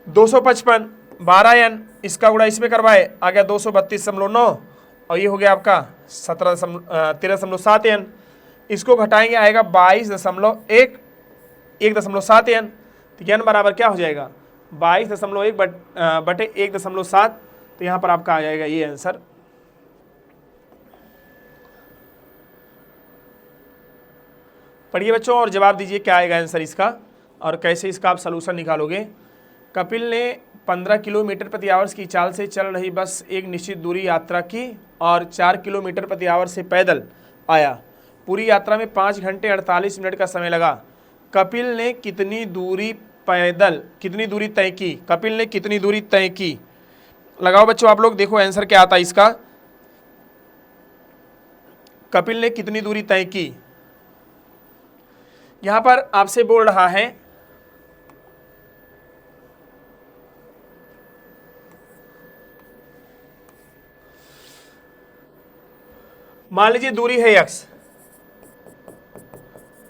255, 12n, इसका गुणा इसमें करवाए, आ गया 232.9, और ये हो गया आपका 13.7n, इसको घटाएंगे आएगा 22.1, 1.7n, तो n बराबर क्या हो जाएगा 22.1 बटे 1.7, तो यहाँ पर आपका आ जाएगा ये आंसर। पढ़िए बच्चों और जवाब दीजिए क्या आएगा आंसर इसका, और कैसे इसका आप सलूशन निकालोगे। कपिल ने 15 किलोमीटर प्रति आवर्स की चाल से चल रही बस एक निश्चित दूरी यात्रा की और 4 किलोमीटर प्रति आवर्स से पैदल आया। पूरी यात्रा में 5 घंटे 48 मिनट का समय लगा। कपिल ने कितनी दूरी तय की? कपिल ने कितनी दूरी तय की? लगाओ बच्चों आप लोग, देखो आंसर क्या आता है इसका। कपिल ने कितनी दूरी तय की? यहां पर आपसे बोल रहा है मान लीजिए दूरी है x,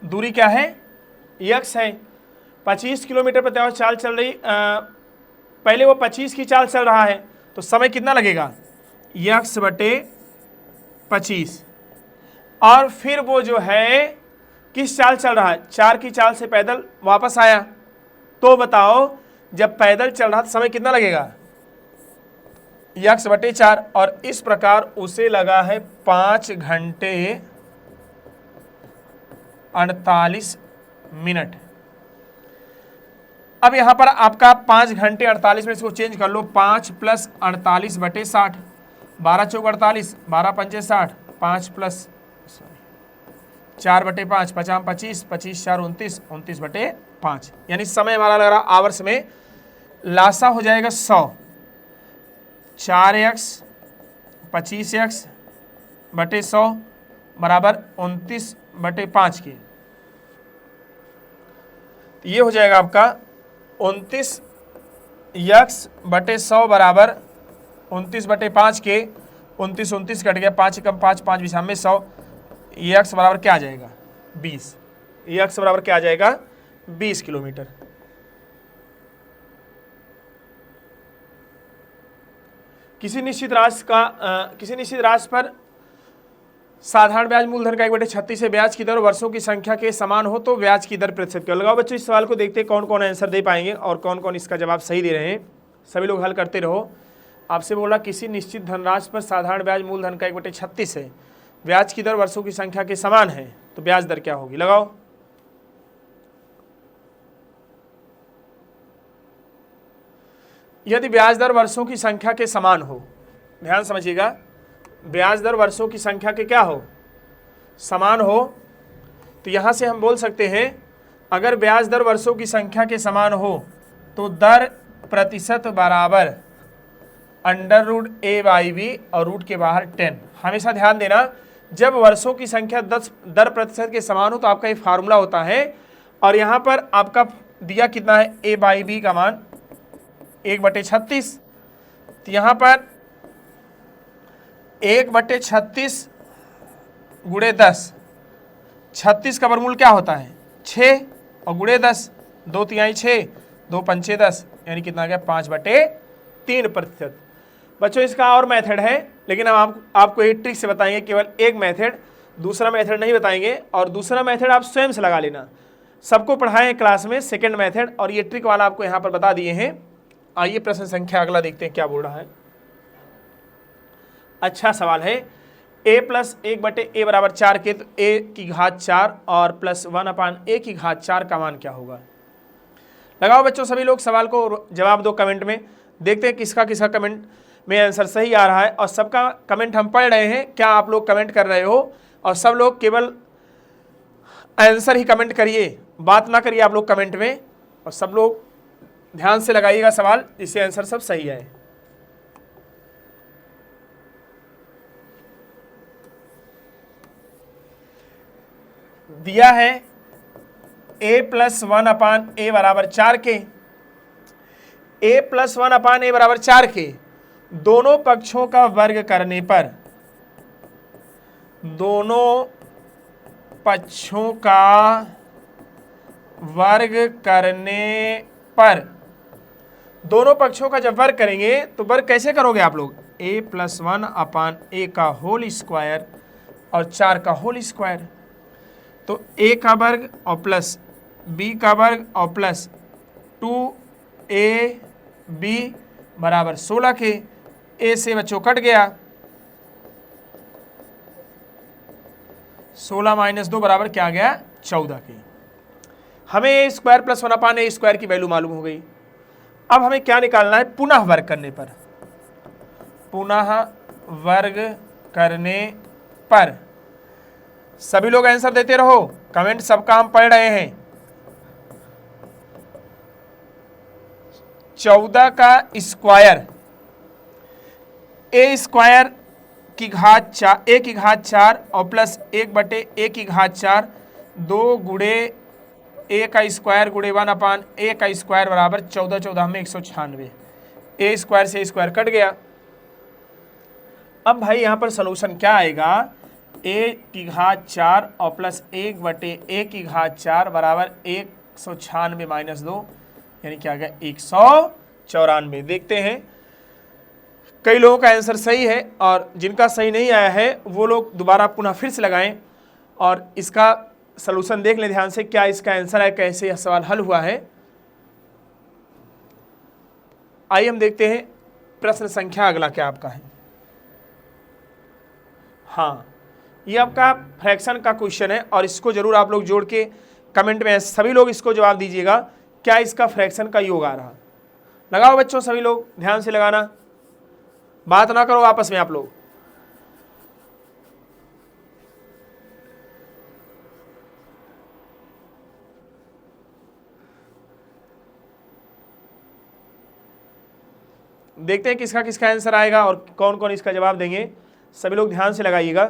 दूरी क्या है x है, 25 किलोमीटर प्रति आवर चाल चल रही, पहले वो 25 की चाल चल रहा है तो समय कितना लगेगा x बटे 25, और फिर वो जो है किस चाल चल रहा है, 4 की चाल से पैदल वापस आया। तो बताओ जब पैदल चल रहा था समय कितना लगेगा, x/4, और इस प्रकार उसे लगा है 5 घंटे 48 मिनट। अब यहां पर आपका 5 घंटे 48 में इसको चेंज कर लो, 5 + 48/60, 12 × 4 = 48, 12 × 5 = 60, 5 + 4/5, 50 × 25, 25 × 4 = 29, 29/5, यानी समय हमारा लग रहा आवर्स में लासा हो जाएगा 100, 4x 25x/100 बराबर 29/5 के। ये हो जाएगा आपका 29x/100 बराबर 29/5 के। 29 कट गया, 5 × 5 = 5, 5 में 100। ये x बराबर क्या आ जाएगा 20, ये x बराबर क्या आ जाएगा 20 किलोमीटर। किसी निश्चित राशि पर साधारण ब्याज मूलधन का 1/36 है, ब्याज की दर वर्षों की संख्या के समान हो तो ब्याज की दर प्रतिशत क्यों। लगाओ बच्चों इस सवाल को, देखते हैं कौन कौन आंसर दे पाएंगे और कौन कौन इसका जवाब सही दे रहे हैं। सभी लोग हल करते रहो। आपसे बोला किसी निश्चित धनराशि पर साधारण ब्याज मूलधन का 1/36 है, ब्याज की दर वर्षों की संख्या के समान है तो ब्याज दर क्या होगी। लगाओ। यदि ब्याज दर वर्षों की संख्या के समान हो, ध्यान समझिएगा, ब्याज दर वर्षों की संख्या के क्या हो, समान हो, तो यहां से हम बोल सकते हैं अगर ब्याज दर वर्षों की संख्या के समान हो तो दर प्रतिशत बराबर √a/b और रूट के बाहर 10। हमेशा ध्यान देना, जब वर्षों की संख्या 10 दर प्रतिशत के समान हो तो आपका ये फार्मूला होता है, और यहां पर आपका दिया कितना है a/b का मान 1/36, तो यहां पर 1/36 गुणे 10, 36 का वर्गमूल क्या होता है 6 और गुणे 10, 2 तिहाई 6, 2 पंचे 10, यानी कितना आ गया 5/3%। बच्चों इसका और मेथड है, लेकिन हम आपको एक ट्रिक से बताएंगे, केवल एक मेथड, दूसरा मेथड नहीं बताएंगे, और दूसरा मेथड आप स्वयं से लगा लेना। सबको पढ़ाएं क्लास में सेकंड मेथड, और ये ट्रिक वाला आपको यहाँ पर बता दिए हैं। आइए प्रश्न संख्या अगला देखते हैं क्या बोल रहा है। अच्छा सवाल है, a + 1/a बराबर 4 के, तो a⁴ और प्लस 1/a⁴ का मान क्या होगा। लगाओ बच्चों सभी लोग, सवाल को जवाब दो कमेंट में। देखते हैं किसका किसका कमेंट में आंसर सही आ रहा है, और सबका कमेंट हम पढ़ रहे हैं। क्या आप लोग कमेंट कर रहे हो, और सब लोग केवल आंसर ही कमेंट करिए, बात ना करिए आप लोग कमेंट में, और सब लोग ध्यान से लगाइएगा सवाल, जिससे आंसर सब सही आए। दिया है a + 1/a बराबर 4 के, a + 1/a बराबर 4 के दोनों पक्षों का वर्ग करने पर, दोनों पक्षों का वर्ग करने पर, दोनों पक्षों का जब वर्ग करेंगे तो वर्ग कैसे करोगे आप लोग, a + 1/a का होल स्क्वायर और 4 का होल स्क्वायर, तो a का वर्ग और प्लस b का वर्ग और प्लस 2ab बराबर 16 के। a से बच्चों कट गया, 16 - 2 बराबर क्या आ गया 14 के। हमें a² + 1/a² की वैल्यू मालूम हो गई। अब हमें क्या निकालना है, पुनः वर्ग करने पर, पुनः वर्ग करने पर। सभी लोग आंसर देते रहो, कमेंट सबका हम पढ़ रहे हैं। 14 का स्क्वायर, a² की घात 4 और प्लस 1/a⁴ 2 गुणे a² गुणे 1/a² बराबर 14, 14 में 196, a² से a² कट गया। अब भाई यहाँ पर सोल्यूशन क्या आएगा, a⁴ और प्लस 1/a⁴ बराबर 196 - 2, यानी क्या आ गया 194। देखते हैं, कई लोगों का आंसर सही है, और जिनका सही नहीं आया है वो लोग दोबारा पुनः फिर से लगाएं और इसका सलूशन देख लें ध्यान से, क्या इसका आंसर है, कैसे यह सवाल हल हुआ है। आइए हम देखते हैं प्रश्न संख्या अगला क्या आपका है। हाँ, ये आपका फ्रैक्शन का क्वेश्चन है और इसको जरूर आप लोग जोड़ के कमेंट में सभी लोग इसको जवाब दीजिएगा, क्या इसका फ्रैक्शन का योग आ रहा। लगाओ बच्चों, सभी लोग ध्यान से लगाना, बात ना करो आपस में आप लोग। देखते हैं किसका किसका आंसर आएगा और कौन कौन इसका जवाब देंगे। सभी लोग ध्यान से लगाइएगा।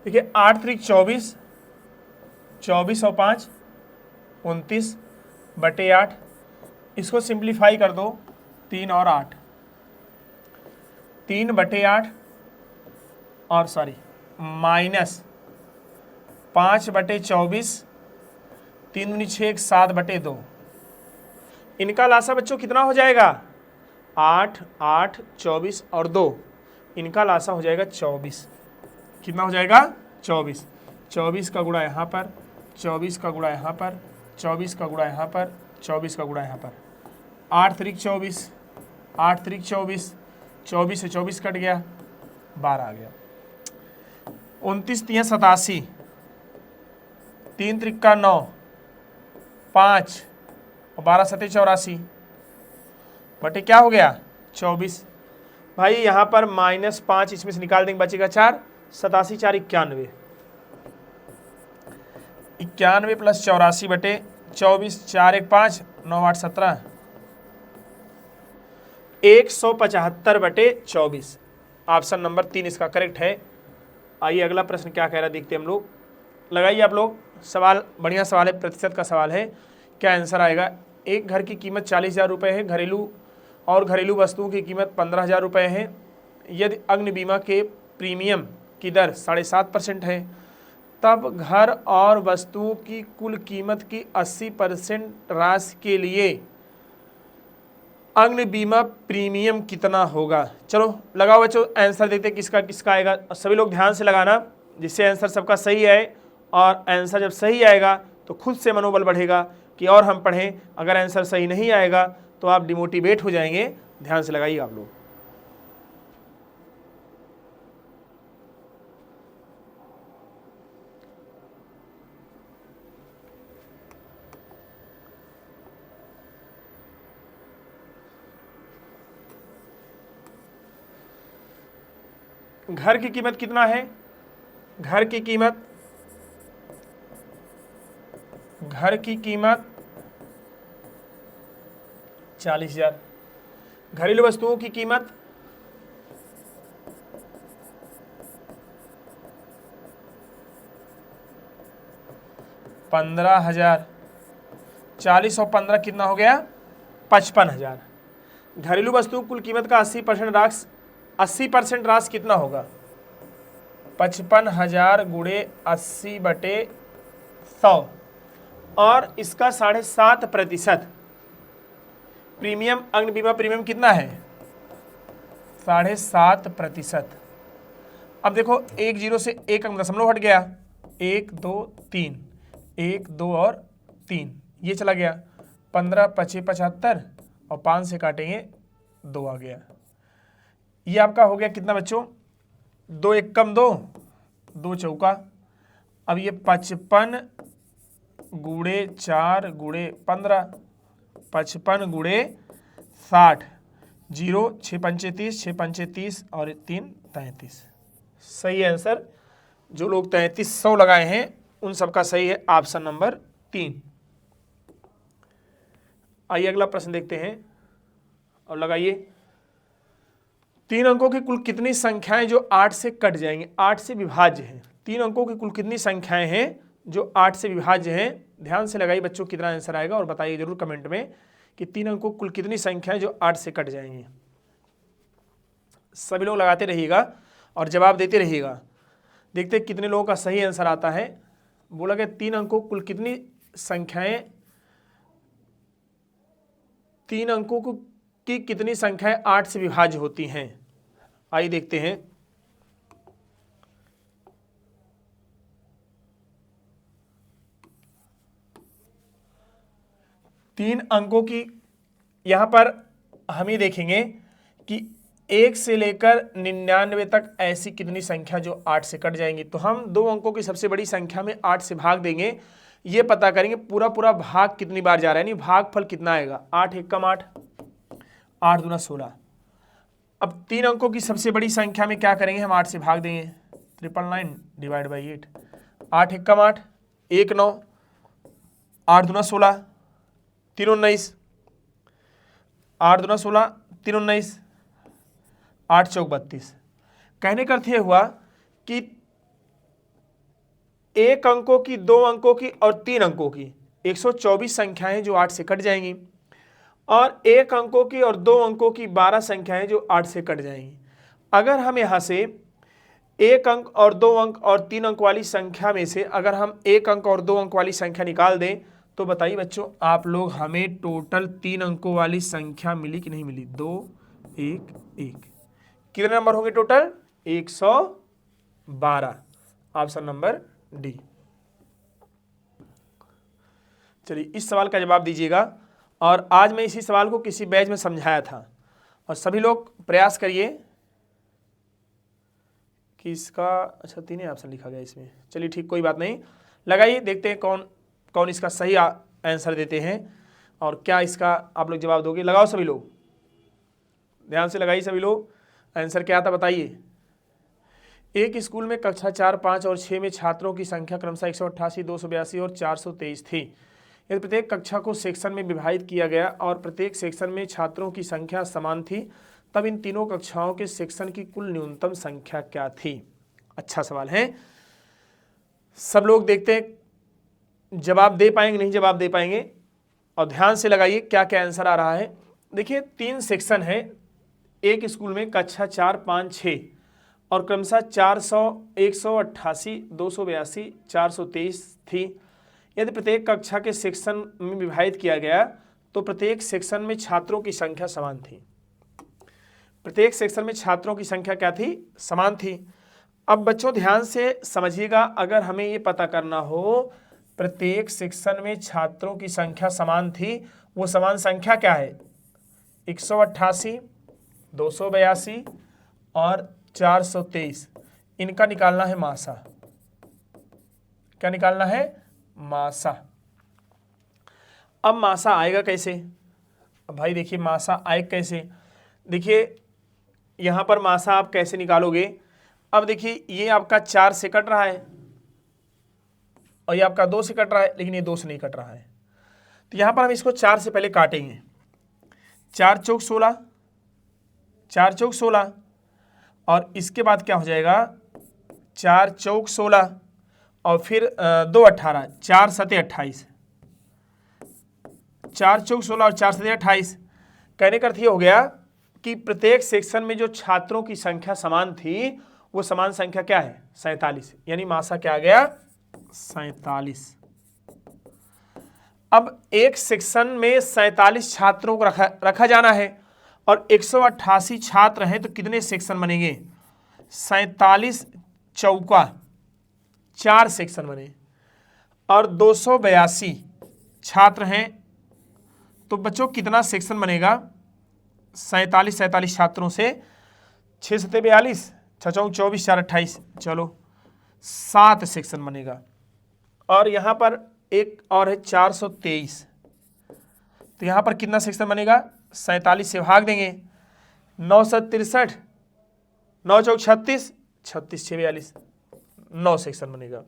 देखिए 8 त्रिक 24, 24 और 5 29 बटे 8, इसको सिंप्लीफाई कर दो 3 और 8, 3 बटे 8 और सॉरी माइनस 5 बटे 24, 3 दूनी 6 7 बटे 2। इनका लासा बच्चों कितना हो जाएगा, 8 8 24 और 2, इनका लासा हो जाएगा 24। कितना हो जाएगा 24। 24 का गुणा यहाँ पर, 24 का गुणा यहाँ पर, 24 का गुणा यहाँ पर, 24 का गुणा यहाँ पर। 8 त्रिक 24, 8 त्रिक 24, 24 से 24 कट गया, 12 आ गया। 29 3 87, 3 त्रिक का 9, 5 और 12 7 84 बटे क्या हो गया 24। भाई यहाँ पर -5 इसमें से निकाल देंगे, बचेगा 4, 87 4 91, 91 प्लस 84 बटे 24, 4 1 5 9 8 17, 175 बटे 24। ऑप्शन नंबर 3 इसका करेक्ट है। आइए अगला प्रश्न क्या कह रहा है देखते हैं हम लोग। लगाइए आप लोग, सवाल बढ़िया सवाल है, प्रतिशत का सवाल है। क्या आंसर आएगा। एक घर की कीमत 40,000 रुपये है, घरेलू वस्तुओं की कीमत 15,000 रुपये है। यदि अग्नि बीमा के प्रीमियम की दर 7.5% है, तब घर और वस्तुओं की कुल कीमत की 80% राशि के लिए अग्नि बीमा प्रीमियम कितना होगा। चलो लगाओ बच्चों, आंसर देखते हैं किसका किसका आएगा। सभी लोग ध्यान से लगाना, जिससे आंसर सबका सही आए, और आंसर जब सही आएगा तो खुद से मनोबल बढ़ेगा कि और हम पढ़ें। अगर आंसर सही नहीं आएगा तो आप डिमोटिवेट हो जाएंगे। ध्यान से लगाइए आप लोग। घर की कीमत कितना है, घर की कीमत 40,000। घरेलू वस्तुओं की कीमत 15,000। 40 और 15 कितना हो गया 55,000। घरेलू वस्तुओं कुल कीमत का 80% राशि कितना होगा। 55,000 गुणे 80 बटे 100, और इसका 7.5% प्रीमियम, अग्नि बीमा प्रीमियम कितना है 7.5%। अब देखो 1 0 से 1 अंक दशमलव हट गया, 1 2 3, 1 2 और 3 ये चला गया। 15 5 75 और 5 से काटेंगे 2 आ गया। ये आपका हो गया कितना बच्चों, 2 1 कम 2, 2 चौका। अब ये 55 गुणे 4 गुणे 15, 55 गुणे 60, 0 6 पंचे 30, 6 पंचे 30 और 3 33। सही आंसर जो लोग 3300 लगाए हैं उन सबका सही है ऑप्शन नंबर 3। आइए अगला प्रश्न देखते हैं और लगाइए। 3 अंकों की कुल कितनी संख्याएं जो 8 से कट जाएंगी, 8 से विभाज्य हैं। 3 अंकों की कुल कितनी संख्याएं हैं जो 8 से विभाज्य हैं। ध्यान से लगाइए बच्चों, कितना आंसर आएगा और बताइए जरूर कमेंट में कि 3 अंकों की कुल कितनी संख्याएं जो 8 से कट जाएंगी। सभी लोग लगाते रहिएगा और जवाब देते रहिएगा। देखते कितने लोगों का सही आंसर आता है। बोला गया 3 अंकों कुल कितनी संख्याएं, 3 अंकों की कितनी संख्याएं 8 से विभाज्य होती हैं। आइए देखते हैं। तीन अंकों की यहां पर हम ही देखेंगे कि 1 से लेकर 99 तक ऐसी कितनी संख्या जो 8 से कट जाएंगी। तो हम 2 अंकों की सबसे बड़ी संख्या में 8 से भाग देंगे, ये पता करेंगे पूरा पूरा भाग कितनी बार जा रहा है, यानी भागफल कितना आएगा। 8 एकम 8, 8 दूना 16। अब 3 अंकों की सबसे बड़ी संख्या में क्या करेंगे, हम 8 से भाग देंगे, 999 डिवाइड बाई 8, 8 एकम 8, 1 9, 8 दूना 16, 3 19, 8 दूना 16, 3 19, 8 चौक 32। कहने का अर्थ यह हुआ कि 1 अंकों की, 2 अंकों की और 3 अंकों की 124 संख्याएं जो 8 से कट जाएंगी, और 1 अंकों की और 2 अंकों की 12 संख्याएं जो 8 से कट जाएंगी। अगर हम यहां से 1 अंक और 2 अंक और 3 अंक वाली संख्या में से अगर हम 1 अंक और 2 अंक वाली संख्या निकाल दें, तो बताइए बच्चों आप लोग, हमें टोटल 3 अंकों वाली संख्या मिली कि नहीं मिली। 2 1 1, कितने नंबर होंगे टोटल, 112। Option number D. चलिए इस सवाल का जवाब दीजिएगा। और आज मैं इसी सवाल को किसी बैच में समझाया था, और सभी लोग प्रयास करिए कि इसका, अच्छा 3 ऑप्शन लिखा गया इसमें, चलिए ठीक, कोई बात नहीं, लगाइए, देखते हैं कौन कौन इसका सही आंसर देते हैं और क्या इसका आप लोग जवाब दोगे। लगाओ सभी लोग, ध्यान से लगाइए सभी लोग। आंसर क्या था बताइए। एक स्कूल में कक्षा 4, 5 और 6 में छात्रों की संख्या क्रमशः 188, 282 और 423 थी। यदि प्रत्येक कक्षा को सेक्शन में विभाजित किया गया और प्रत्येक सेक्शन में छात्रों की संख्या समान थी, तब इन तीनों कक्षाओं के सेक्शन की कुल न्यूनतम संख्या क्या थी। अच्छा सवाल है, सब लोग देखते हैं जवाब दे पाएंगे नहीं जवाब दे पाएंगे, और ध्यान से लगाइए क्या क्या आंसर आ रहा है। देखिए 3 सेक्शन है एक स्कूल में, कक्षा 4, 5, 6 और क्रमशः 400, 188, 282, 423 थी। यदि प्रत्येक कक्षा के सेक्शन में विभाजित किया गया तो प्रत्येक सेक्शन में छात्रों की संख्या समान थी। प्रत्येक सेक्शन में छात्रों की संख्या क्या थी, समान थी। अब बच्चों ध्यान से समझिएगा, अगर हमें ये पता करना हो प्रत्येक सेक्शन में छात्रों की संख्या समान थी, वो समान संख्या क्या है, 188, 282 और 423, इनका निकालना है मासा। क्या निकालना है, मासा। अब मासा आएगा कैसे, अब भाई देखिए मासा आएगा कैसे, देखिए यहां पर मासा आप कैसे निकालोगे। अब देखिए ये आपका 4 से कट रहा है और ये आपका 2 से कट रहा है, लेकिन ये 2 से नहीं कट रहा है, तो यहां पर हम इसको 4 से पहले काटेंगे। 4 चौक 16, 4 चौक 16, और इसके बाद क्या हो जाएगा, 4 चौक 16 और फिर 2 18, 4 सते 28, 4 चौक 16 और 4 सते 28। कहने का अर्थ ये हो गया कि प्रत्येक सेक्शन में जो छात्रों की संख्या समान थी वो समान संख्या क्या है, 47, यानी मासा क्या आ गया, 47। अब एक सेक्शन में 47 छात्रों को रखा जाना है और 188 छात्र हैं, तो कितने सेक्शन बनेंगे, 47 चौका 4 सेक्शन बने, और 282 छात्र हैं, तो बच्चों कितना सेक्शन बनेगा, 47 छात्रों से 6 सते 42, 6 चौक 24, 4 28, चलो 7 सेक्शन बनेगा। और यहाँ पर एक और है 423, तो यहाँ पर कितना सेक्शन बनेगा, 47 से भाग देंगे, 9 7 63, 9 चौक 36, 36 6 42, 9 सेक्शन बनेगा।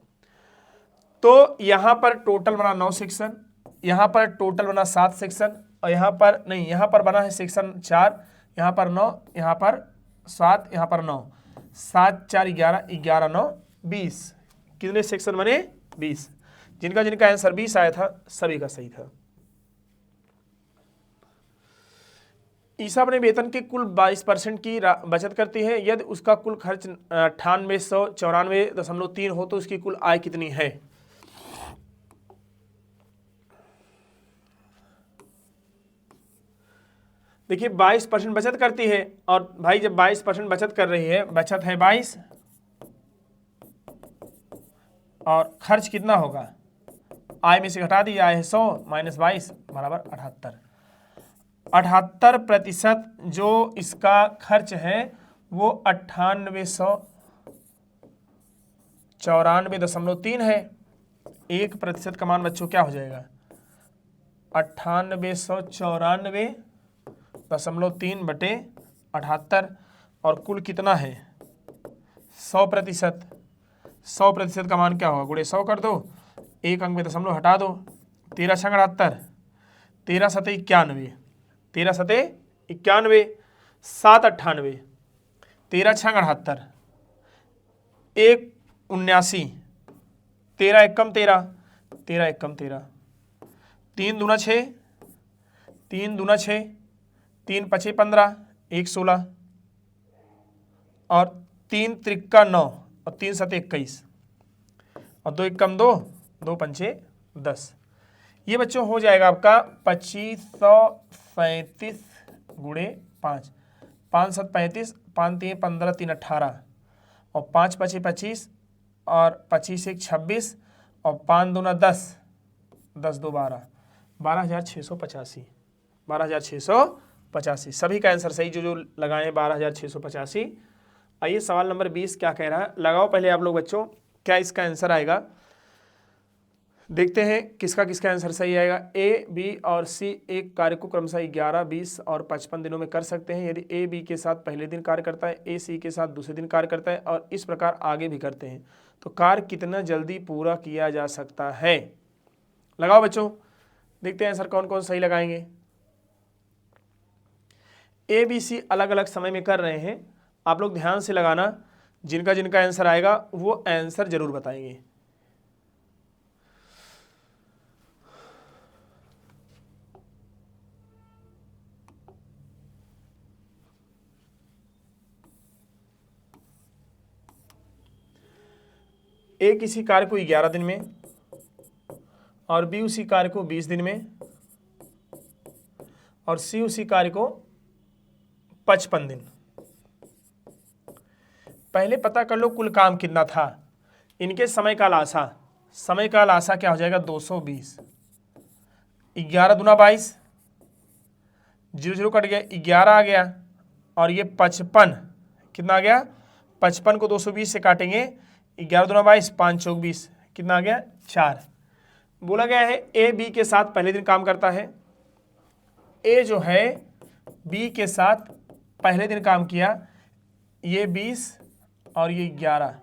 तो यहाँ पर टोटल बना 9 सेक्शन, यहाँ पर टोटल बना 7 सेक्शन, और यहाँ पर नहीं, यहाँ पर बना है सेक्शन 4, यहाँ पर 9, यहाँ पर 7, यहाँ पर 9, 7 4 11, 11 9 20, कितने सेक्शन बने, 20। जिनका जिनका आंसर 20 आया था सभी का सही था। ईसा अपने वेतन के कुल 22% की बचत करती है। यदि उसका कुल खर्च 9894.3 हो तो उसकी कुल आय कितनी है। देखिए 22% बचत करती है, और भाई जब 22% बचत कर रही है, बचत है 22 और खर्च कितना होगा, आय में से घटा दीजिए, आय है 100 माइनस 22 बराबर 78। 78% जो इसका खर्च है वो 9894.3 है। 1% का मान बच्चों क्या हो जाएगा, 9894.3/78, और कुल कितना है 100%। 100% का मान क्या होगा, गुणे 100 कर दो, एक अंक में दशमलव हटा दो, 13×78, 13×7 = 91, 13×7 = 91, 7×98, 13×6 = 78, 1×79, 13×1 = 13, 13×1 = 13, 3×2 = 6, 3×2 = 6, 3×5 = 15, 1×16, और 3×3 = 9, और 3×7 = 21, और 2×1 = 2, 2×5 = 10। ये बच्चों हो जाएगा आपका 2537 × 5, 5×7 = 35, 5×3 = 15, 3 = 18, और 5×5 = 25, और 25 × 1 = 26, और 5×2 = 10, 10×2 = 12, 12,685, 12,685। सभी का आंसर सही जो लगाए 12,685। आइए सवाल नंबर 20 क्या कह रहा है, लगाओ पहले आप लोग बच्चों क्या इसका आंसर आएगा। देखते हैं किसका किसका आंसर सही आएगा। ए, बी और सी एक कार्य को क्रमशः 11, 20 और 55 दिनों में कर सकते हैं। यदि ए बी के साथ पहले दिन कार्य करता है, ए सी के साथ दूसरे दिन कार्य करता है, और इस प्रकार आगे भी करते हैं, तो कार्य कितना जल्दी पूरा किया जा सकता है। लगाओ बच्चों, देखते हैं आंसर कौन कौन सही लगाएंगे। ए बी सी अलग अलग समय में कर रहे हैं, आप लोग ध्यान से लगाना, जिनका जिनका आंसर आएगा वो आंसर जरूर बताएंगे। ए किसी कार्य को 11 दिन में, और बी उसी कार्य को 20 दिन में, और सी उसी कार्य को 55 दिन। पहले पता कर लो कुल काम कितना था। इनके समय काल आशा, समय काल आशा क्या हो जाएगा 220, 11 दूना 22, 0 0 कट गया, 11 आ गया, और ये 55 कितना आ गया, 55 को 220 से काटेंगे, 11 दूना 22, 5 चौक 20, कितना आ गया 4। बोला गया है ए बी के साथ पहले दिन काम करता है। ए जो है बी के साथ पहले दिन काम किया, ये 20 और ये 11,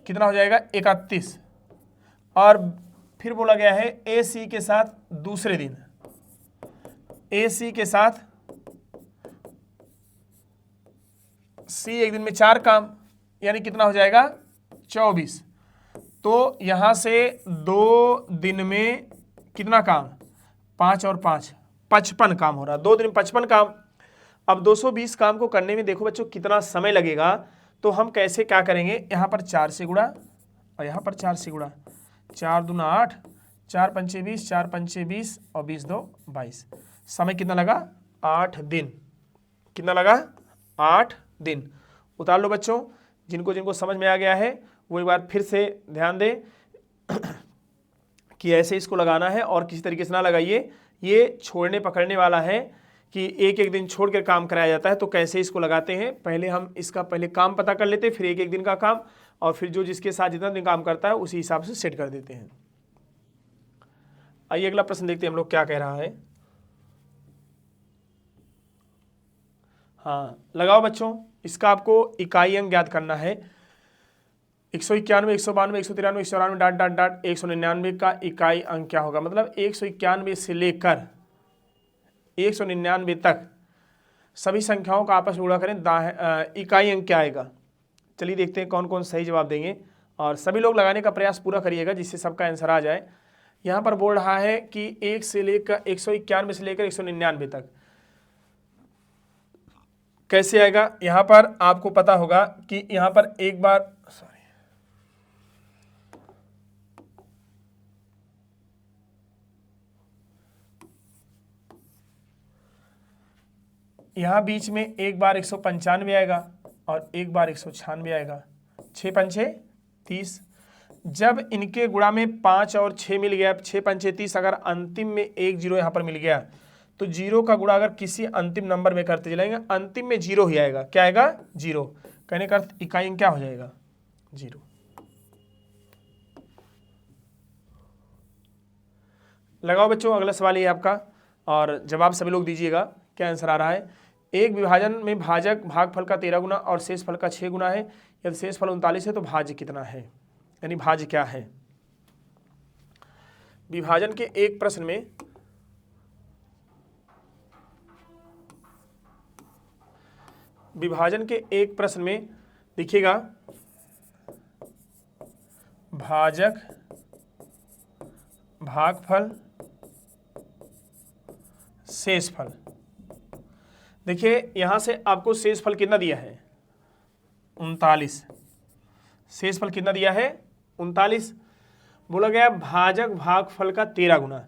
कितना हो जाएगा 31। और फिर बोला गया है ए सी के साथ दूसरे दिन, ए सी के साथ सी एक दिन में 4 काम, यानी कितना हो जाएगा 24। तो यहां से 2 दिन में कितना काम, 5 और 5 55 काम हो रहा, 2 दिन में 55 काम। अब 220 काम को करने में देखो बच्चों कितना समय लगेगा, तो हम कैसे क्या करेंगे, यहाँ पर 4 से गुणा और यहाँ पर 4 से गुणा, 4 दूना 8, 4 पंचे 20, 4 पंचे 20 और 20 2 22। समय कितना लगा 8 दिन, कितना लगा 8 दिन। उतार लो बच्चों, जिनको जिनको समझ में आ गया है वो एक बार फिर से ध्यान दें कि ऐसे इसको लगाना है और किसी तरीके से ना लगाइए। ये छोड़ने पकड़ने वाला है कि एक एक दिन छोड़ कर काम कराया जाता है, तो कैसे इसको लगाते हैं, पहले हम इसका पहले काम पता कर लेते हैं, फिर एक एक दिन का काम, और फिर जो जिसके साथ जितना दिन काम करता है उसी हिसाब से सेट कर देते हैं। आइए अगला प्रश्न देखते हैं हम लोग क्या कह रहा है। हाँ लगाओ बच्चों, इसका आपको इकाई अंक ज्ञात करना है। 191, 192, 193, 194 डाट डाट डाट 199 का इकाई अंक क्या होगा, मतलब 191 से लेकर 199 तक सभी संख्याओं का आपस में गुणा करें, इकाई अंक क्या आएगा। चलिए देखते हैं कौन कौन सही जवाब देंगे, और सभी लोग लगाने का प्रयास पूरा करिएगा जिससे सबका आंसर आ जाए। यहाँ पर बोल रहा है कि 1 से लेकर 191 से लेकर 199 तक कैसे आएगा। यहाँ पर आपको पता होगा कि यहाँ पर एक बार यहाँ बीच में एक बार 195 आएगा और एक बार 196 आएगा, 6 पंचे 30। जब इनके गुणा में 5 और 6 मिल गया, 6 पंचे 30, अगर अंतिम में एक जीरो यहाँ पर मिल गया तो जीरो का गुणा अगर किसी अंतिम नंबर में करते चलेंगे अंतिम में जीरो ही आएगा। क्या आएगा? जीरो। कहने का अर्थ इकाई क्या हो जाएगा? जीरो। लगाओ बच्चों अगला सवाल ये आपका, और जवाब सभी लोग दीजिएगा क्या आंसर आ रहा है। एक विभाजन में भाजक भागफल का 13 गुना और शेष फल का 6 गुना है। यदि शेष फल 39 है तो भाज्य कितना है, यानी भाज्य क्या है। विभाजन के एक प्रश्न में देखिएगा, भाजक भागफल शेषफल। देखिए यहां से आपको शेषफल कितना दिया है? 39। शेषफल कितना दिया है? 39। बोला गया भाजक भागफल का 13 गुना।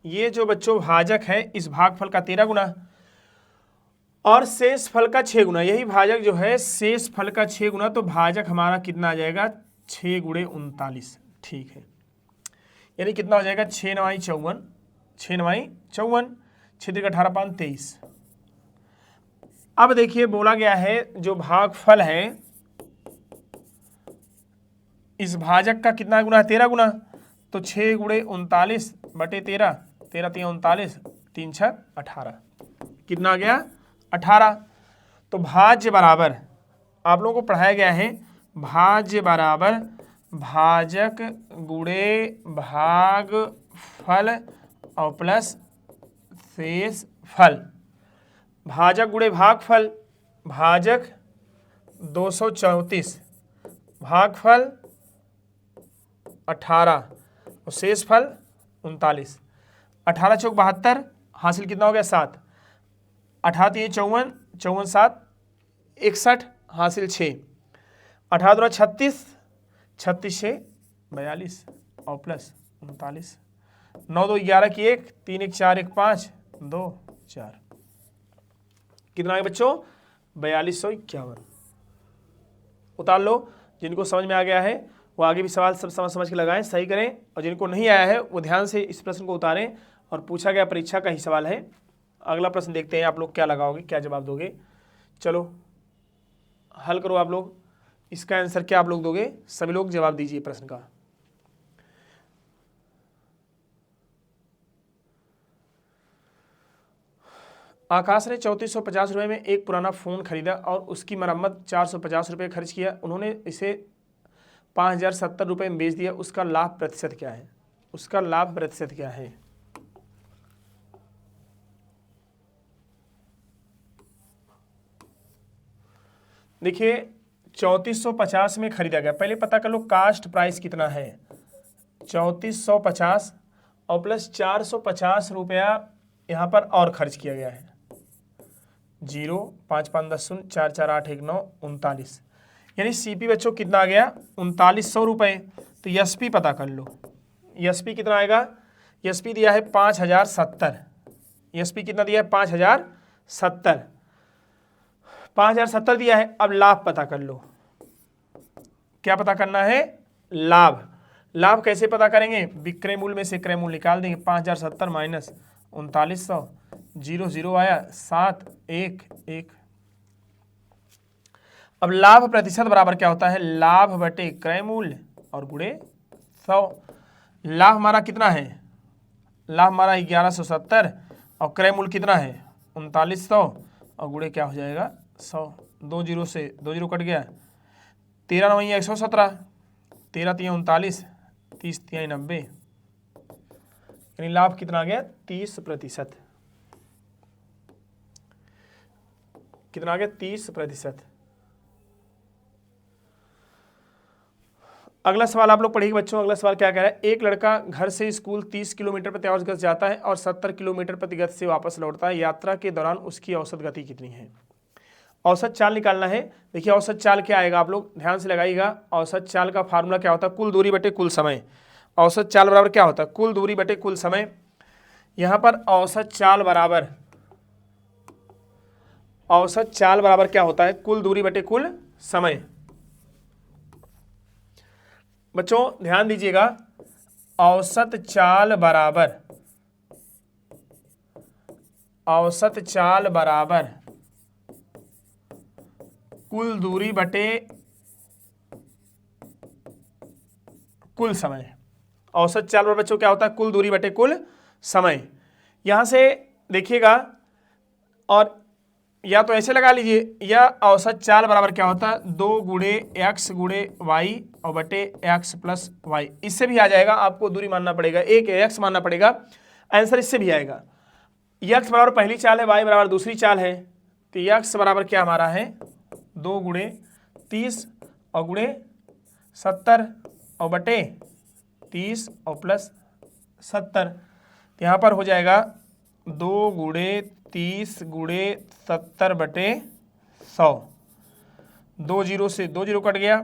ये जो बच्चों भाजक है इस भागफल का 13 गुना और शेषफल का 6 गुना। यही भाजक जो है शेषफल का 6 गुना, तो भाजक हमारा कितना आ जाएगा? 6 गुणे 39। ठीक है, यानी कितना हो जाएगा? 6 9 54, 6 9 54, 6 18 5 23। अब देखिए बोला गया है जो भागफल है इस भाजक का कितना गुना है? 13 गुना। तो 6 गुणे 39 बटे 13, 13 3 39, 3 6 18। कितना आ गया? 18। तो भाज्य बराबर, आप लोगों को पढ़ाया गया है, भाज्य बराबर भाजक गुणे भागफल और प्लस शेष फल। भाजक गुणे भागफल, भाजक 234, भागफल 18 और शेषफल 39। 18 चौक 72, हासिल कितना हो गया? 7। 18 3 54, 54 7 61, हासिल 6। 18 2 36, 36 6 42 और प्लस 39। 9 2 11 की 1, 3 1 4 1 5 2 4। कितना है बच्चों? 4251। उतार लो। जिनको समझ में आ गया है वो आगे भी सवाल सब समझ के लगाएं, सही करें, और जिनको नहीं आया है वो ध्यान से इस प्रश्न को उतारें। और पूछा गया परीक्षा का ही सवाल है। अगला प्रश्न देखते हैं आप लोग क्या लगाओगे, क्या जवाब दोगे। चलो हल करो आप लोग। इसका आंसर क्या आप लोग दोगे? सभी लोग जवाब दीजिए प्रश्न का। आकाश ने 3450 रुपये में एक पुराना फ़ोन खरीदा और उसकी मरम्मत 450 रुपये खर्च किया। उन्होंने इसे 5070 रुपये में बेच दिया। उसका लाभ प्रतिशत क्या है? उसका लाभ प्रतिशत क्या है? देखिए 3450 में खरीदा गया। पहले पता कर लो कास्ट प्राइस कितना है। 3450 और प्लस 450 रुपया यहाँ पर और खर्च किया गया है। 0 5 5 10 0 4 4 8 1 9 39, यानी सीपी बच्चों कितना आ गया? 3900 रुपये। तो एसपी पता कर लो। एसपी कितना आएगा? एसपी दिया है 5070। एसपी कितना दिया है? 5070। 5070 दिया है। अब लाभ पता कर लो। क्या पता करना है? लाभ। लाभ कैसे पता करेंगे? विक्रय मूल्य में से क्रय मूल्य निकाल देंगे। 5070 माइनस 3900, 0 0 आया, 7 1 1। अब लाभ प्रतिशत बराबर क्या होता है? लाभ बटे क्रय मूल्य और गुणे 100। लाभ हमारा कितना है? लाभ हमारा 1170 और क्रय मूल्य कितना है? 3900 और गुणे क्या हो जाएगा? 100। 2 0 से 2 0 कट गया। 13 9 117, 13 3 39, 30 3 90, यानी लाभ कितना आ गया? 30%। कितना आ गया? 30%। अगला सवाल आप लोग पढ़िए बच्चों। अगला सवाल क्या कह रहा है? एक लड़का घर से स्कूल 30 किलोमीटर प्रति औसत गति जाता है और 70 किलोमीटर प्रति गति से वापस लौटता है। यात्रा के दौरान उसकी औसत गति कितनी है? औसत चाल निकालना है। देखिए औसत चाल क्या आएगा, आप लोग ध्यान से लगाइएगा। औसत चाल का फार्मूला क्या होता है? कुल दूरी बटे कुल समय। औसत चाल बराबर क्या होता है? कुल दूरी बटे कुल समय। यहाँ पर औसत चाल बराबर औसत चाल बराबर क्या होता है, कुल दूरी बटे कुल समय। बच्चों ध्यान दीजिएगा, औसत चाल बराबर कुल दूरी बटे कुल समय। औसत चाल बराबर बच्चों क्या होता है, कुल दूरी बटे कुल समय। यहां से देखिएगा, और या तो ऐसे लगा लीजिए, या औसत चाल बराबर क्या होता है, 2 गुणे एक्स गुणे वाई और बटे एक्स प्लस वाई। इससे भी आ जाएगा, आपको दूरी मानना पड़ेगा, एक एक्स मानना पड़ेगा, आंसर इससे भी आएगा। एक्स बराबर पहली चाल है, वाई बराबर दूसरी चाल है, तो एक्स बराबर क्या हमारा है, 2 गुणे 30 और गुणे 70 और बटे 30 और प्लस 70। यहाँ पर हो जाएगा 2 गुणे 30 गुणे 70 बटे 100। 2 जीरो से 2 जीरो कट गया,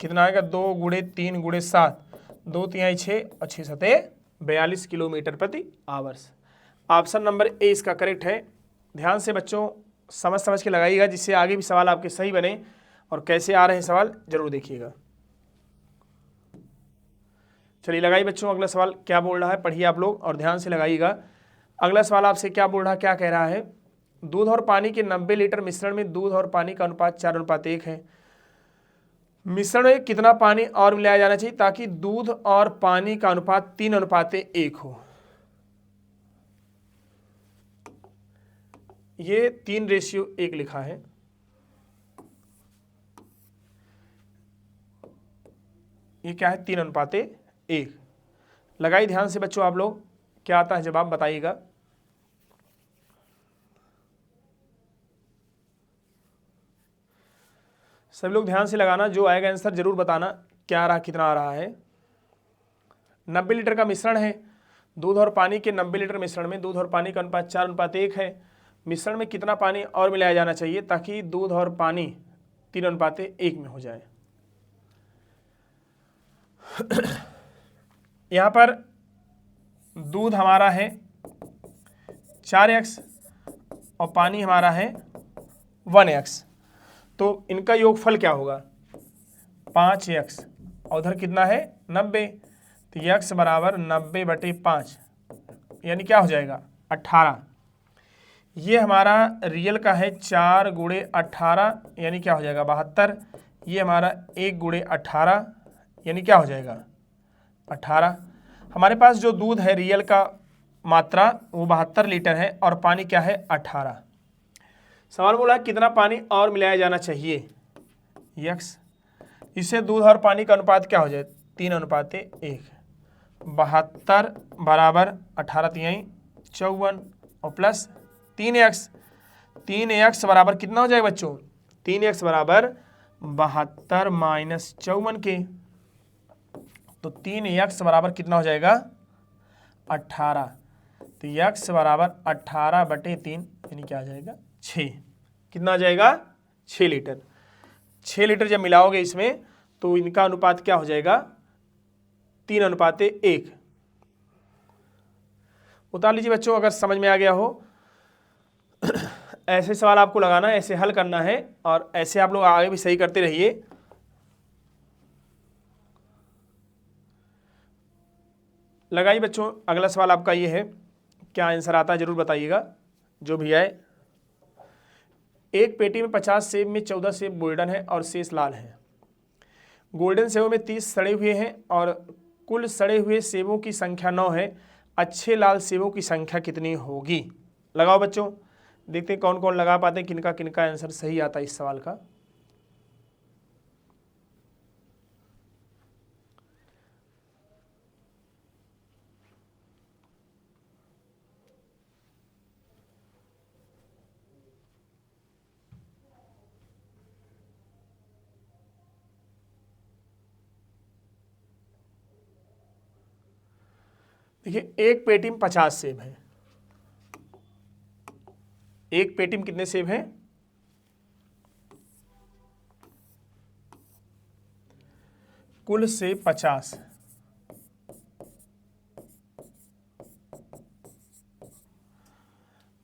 कितना आएगा, 2 गुणे 3 गुणे 7, 2 तिहाई 6 और 6 सते 42 किलोमीटर प्रति आवर्स। ऑप्शन नंबर ए इसका करेक्ट है। ध्यान से बच्चों समझ के लगाइएगा, जिससे आगे भी सवाल आपके सही बने। और कैसे आ रहे हैं सवाल जरूर देखिएगा। चलिए लगाइए बच्चों, अगला सवाल क्या बोल रहा है, पढ़िए आप लोग और ध्यान से लगाइएगा। अगला सवाल आपसे क्या बोल रहा है, क्या कह रहा है, दूध और पानी के 90 लीटर मिश्रण में दूध और पानी का अनुपात 4:1 है। मिश्रण में कितना पानी और मिलाया जाना चाहिए ताकि दूध और पानी का अनुपात 3:1 हो। ये 3:1 लिखा है। ये क्या है, 3:1। लगाइए ध्यान से बच्चों आप लोग, क्या आता है जवाब बताइएगा। सभी लोग ध्यान से लगाना, जो आएगा आंसर जरूर बताना क्या आ रहा, कितना आ रहा है। 90 लीटर का मिश्रण है, दूध और पानी के 90 लीटर मिश्रण में दूध और पानी का अनुपात 4:1 है। मिश्रण में कितना पानी और मिलाया जाना चाहिए ताकि दूध और पानी 3:1 में हो जाए। यहाँ पर दूध हमारा है 4x और पानी हमारा है 1x, तो इनका योगफल क्या होगा, 5x और उधर कितना है 90, तो x बराबर 90/5 यानी क्या हो जाएगा 18। ये हमारा रियल का है 4 गुणे 18 यानी क्या हो जाएगा 72। ये हमारा 1 गुणे 18 यानी क्या हो जाएगा 18। हमारे पास जो दूध है रियल का मात्रा वो 72 लीटर है और पानी क्या है 18। सवाल बोला है कितना पानी और मिलाया जाना चाहिए x। इससे दूध और पानी का अनुपात क्या हो जाए 3:1। 72 बराबर 18 तिहाई 54 और प्लस 3x। 3x बराबर कितना हो जाएगा बच्चों, 3x बराबर 72 माइनस 54 के, तो 3x बराबर कितना हो जाएगा 18। तो x बराबर 18/3 यानी क्या आ जाएगा 6। कितना आ जाएगा 6 लीटर। 6 लीटर जब मिलाओगे इसमें तो इनका अनुपात क्या हो जाएगा 3:1। उतार लीजिए बच्चों, अगर समझ में आ गया हो। ऐसे सवाल आपको लगाना है, ऐसे हल करना है और ऐसे आप लोग आगे भी सही करते रहिए। लगाइए बच्चों, अगला सवाल आपका ये है, क्या आंसर आता है जरूर बताइएगा, जो भी आए। एक पेटी में 50 सेब में 14 सेब गोल्डन है और शेष लाल है। गोल्डन सेबों में 30 सड़े हुए हैं और कुल सड़े हुए सेबों की संख्या 9 है। अच्छे लाल सेबों की संख्या कितनी होगी। लगाओ बच्चों, देखते हैं कौन कौन लगा पाते हैं, किनका किनका आंसर सही आता है इस सवाल का। देखिए, एक पेटी में 50 सेब है। एक पेटी में कितने सेब हैं, कुल सेब 50।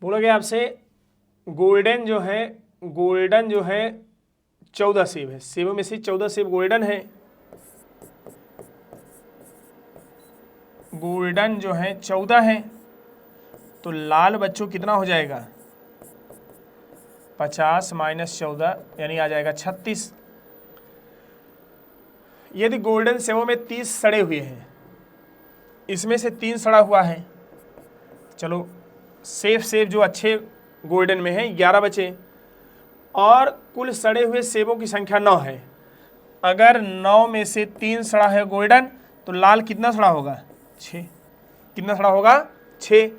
बोला गया आपसे गोल्डन जो है 14 सेब है, सेबों में से 14 सेब गोल्डन है। गोल्डन जो है 14 है, तो लाल बच्चों कितना हो जाएगा? 50 माइनस 14 यानी आ जाएगा 36। यदि गोल्डन सेबों में 30 सड़े हुए हैं, इसमें से 3 सड़ा हुआ है, चलो सेब जो अच्छे गोल्डन में है 11 बचे, और कुल सड़े हुए सेबों की संख्या 9 है। अगर 9 में से 3 सड़ा है गोल्डन, तो लाल कितना सड़ा होगा? 6। कितना सड़ा होगा? 6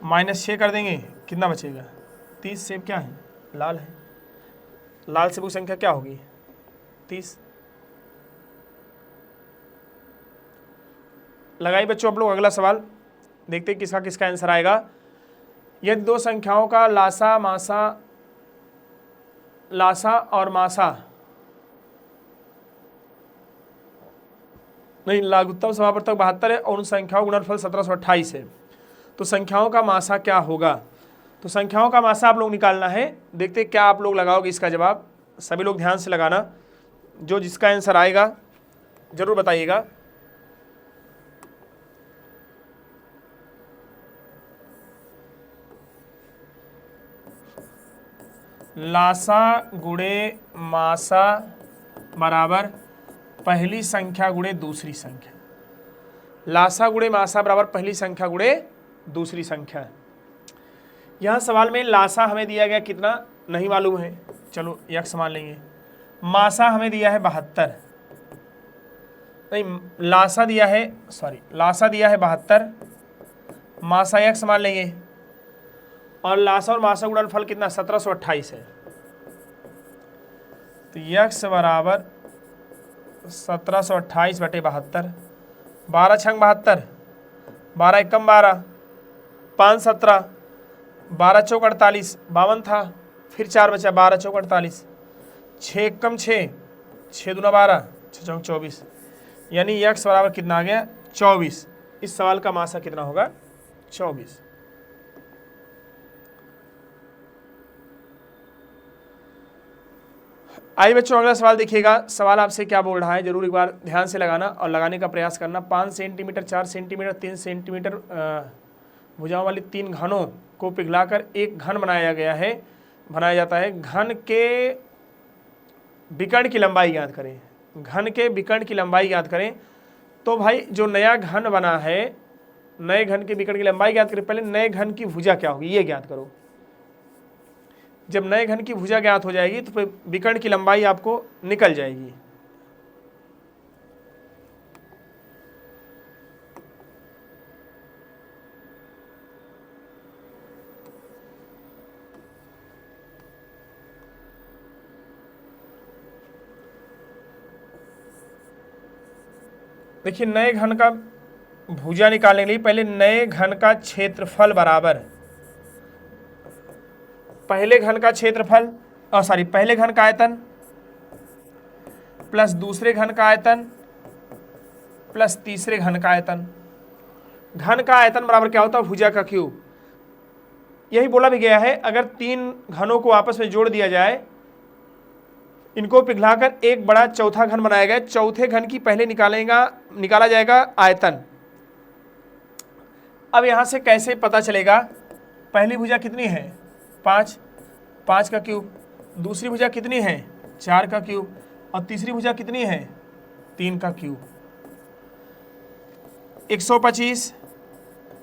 माइनस 6 कर देंगे, कितना बचेगा? 30 सेब क्या है? लाल है। लाल सेबों की संख्या क्या होगी? 30। लगाइए बच्चों आप लोग अगला सवाल, देखते हैं किसका किसका आंसर आएगा। यदि दो संख्याओं का लासा और मासा नहीं, लघुत्तम समापवर्तक 72 है और उन संख्याओं का गुणनफल 1728 है, तो संख्याओं का मासा क्या होगा? तो संख्याओं का मासा आप लोग निकालना है। देखते क्या आप लोग लगाओगे इसका जवाब। सभी लोग ध्यान से लगाना, जो जिसका आंसर आएगा जरूर बताइएगा। लासा गुणे मासा बराबर पहली संख्या गुणे दूसरी संख्या। लासा गुणे मासा बराबर पहली संख्या गुणे दूसरी संख्या। यह सवाल में लासा हमें दिया गया कितना नहीं मालूम है, चलो यक्स मान लेंगे। मासा हमें दिया है 72, नहीं लासा दिया है 72, मासा यक्स मान लेंगे, और लासा और मासा गुणनफल कितना? 1728 है। तो यक्स बराबर 1728 बटे 72, 12 छंग 72, 12 एकम 12, 5 17, 12 चौक 48, 52 था, फिर 4 बचा, 12 चौक 48, 6 एकम 6, 6 दूना 12, 6 चौक 24, यानी यक्स बराबर कितना आ गया? 24। इस सवाल का मासा कितना होगा? 24। आइए बच्चों अगला सवाल देखिएगा। सवाल आपसे क्या बोल रहा है, जरूर एक बार ध्यान से लगाना और लगाने का प्रयास करना। 5 सेंटीमीटर, 4 सेंटीमीटर, 3 सेंटीमीटर भुजाओं वाली 3 घनों को पिघलाकर एक घन बनाया जाता है। घन के विकर्ण की लंबाई ज्ञात करें। घन के विकर्ण की लंबाई ज्ञात करें। तो भाई जो नया घन बना है, नए घन के विकर्ण की लंबाई ज्ञात करें। पहले नए घन की भुजा क्या होगी ये ज्ञात करो। जब नए घन की भुजा ज्ञात हो जाएगी तो फिर विकर्ण की लंबाई आपको निकल जाएगी। देखिए नए घन का भुजा निकालने के लिए पहले नए घन का क्षेत्रफल बराबर पहले घन का क्षेत्रफल पहले घन का आयतन प्लस दूसरे घन का आयतन प्लस तीसरे घन का आयतन। घन का आयतन बराबर क्या होता है? भुजा का क्यूब। यही बोला भी गया है, अगर 3 घनों को आपस में जोड़ दिया जाए, इनको पिघलाकर एक बड़ा चौथा घन बनाया गया, चौथे घन की पहले निकाला जाएगा आयतन। अब यहां से कैसे पता चलेगा? पहली भुजा कितनी है? 5, 5 का क्यूब। दूसरी भुजा कितनी है? 4 का क्यूब। और तीसरी भुजा कितनी है? 3 का क्यूब। 125,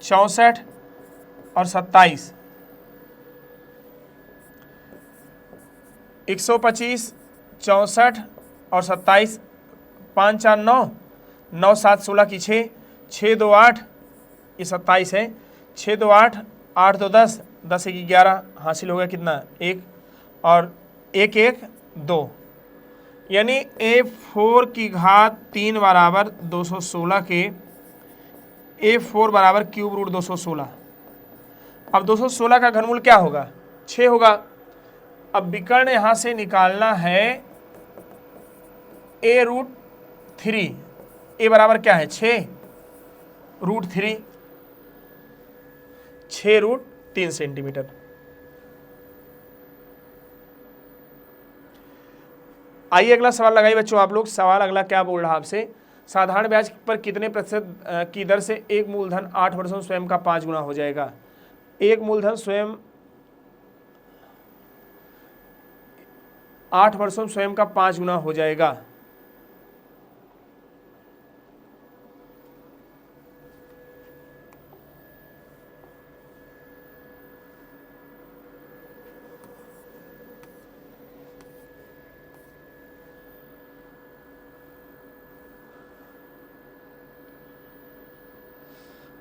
64 और 27। 125, 64 और 27, 5 4 9, 9 7 16 की 6, 6 2 8, ये 27 है। 6 2 8, 8 2 10, 10 1 11, हासिल हो गया कितना? 1, और 1 1 2, यानी A4 की घात 3 बराबर 216 के A4 बराबर क्यूब रूट 216। अब 216 का घनमूल क्या होगा? 6 होगा। अब विकर्ण यहां से निकालना है A रूट 3। A बराबर क्या है? 6 रूट 3, 6 रूट 3 सेंटीमीटर। आइए अगला सवाल लगाइए बच्चों आप लोग। सवाल अगला क्या बोल रहा है आपसे, साधारण ब्याज पर कितने प्रतिशत की दर से एक मूलधन 8 वर्षों में स्वयं का 5 गुना हो जाएगा। एक मूलधन स्वयं 8 वर्षों में स्वयं का 5 गुना हो जाएगा।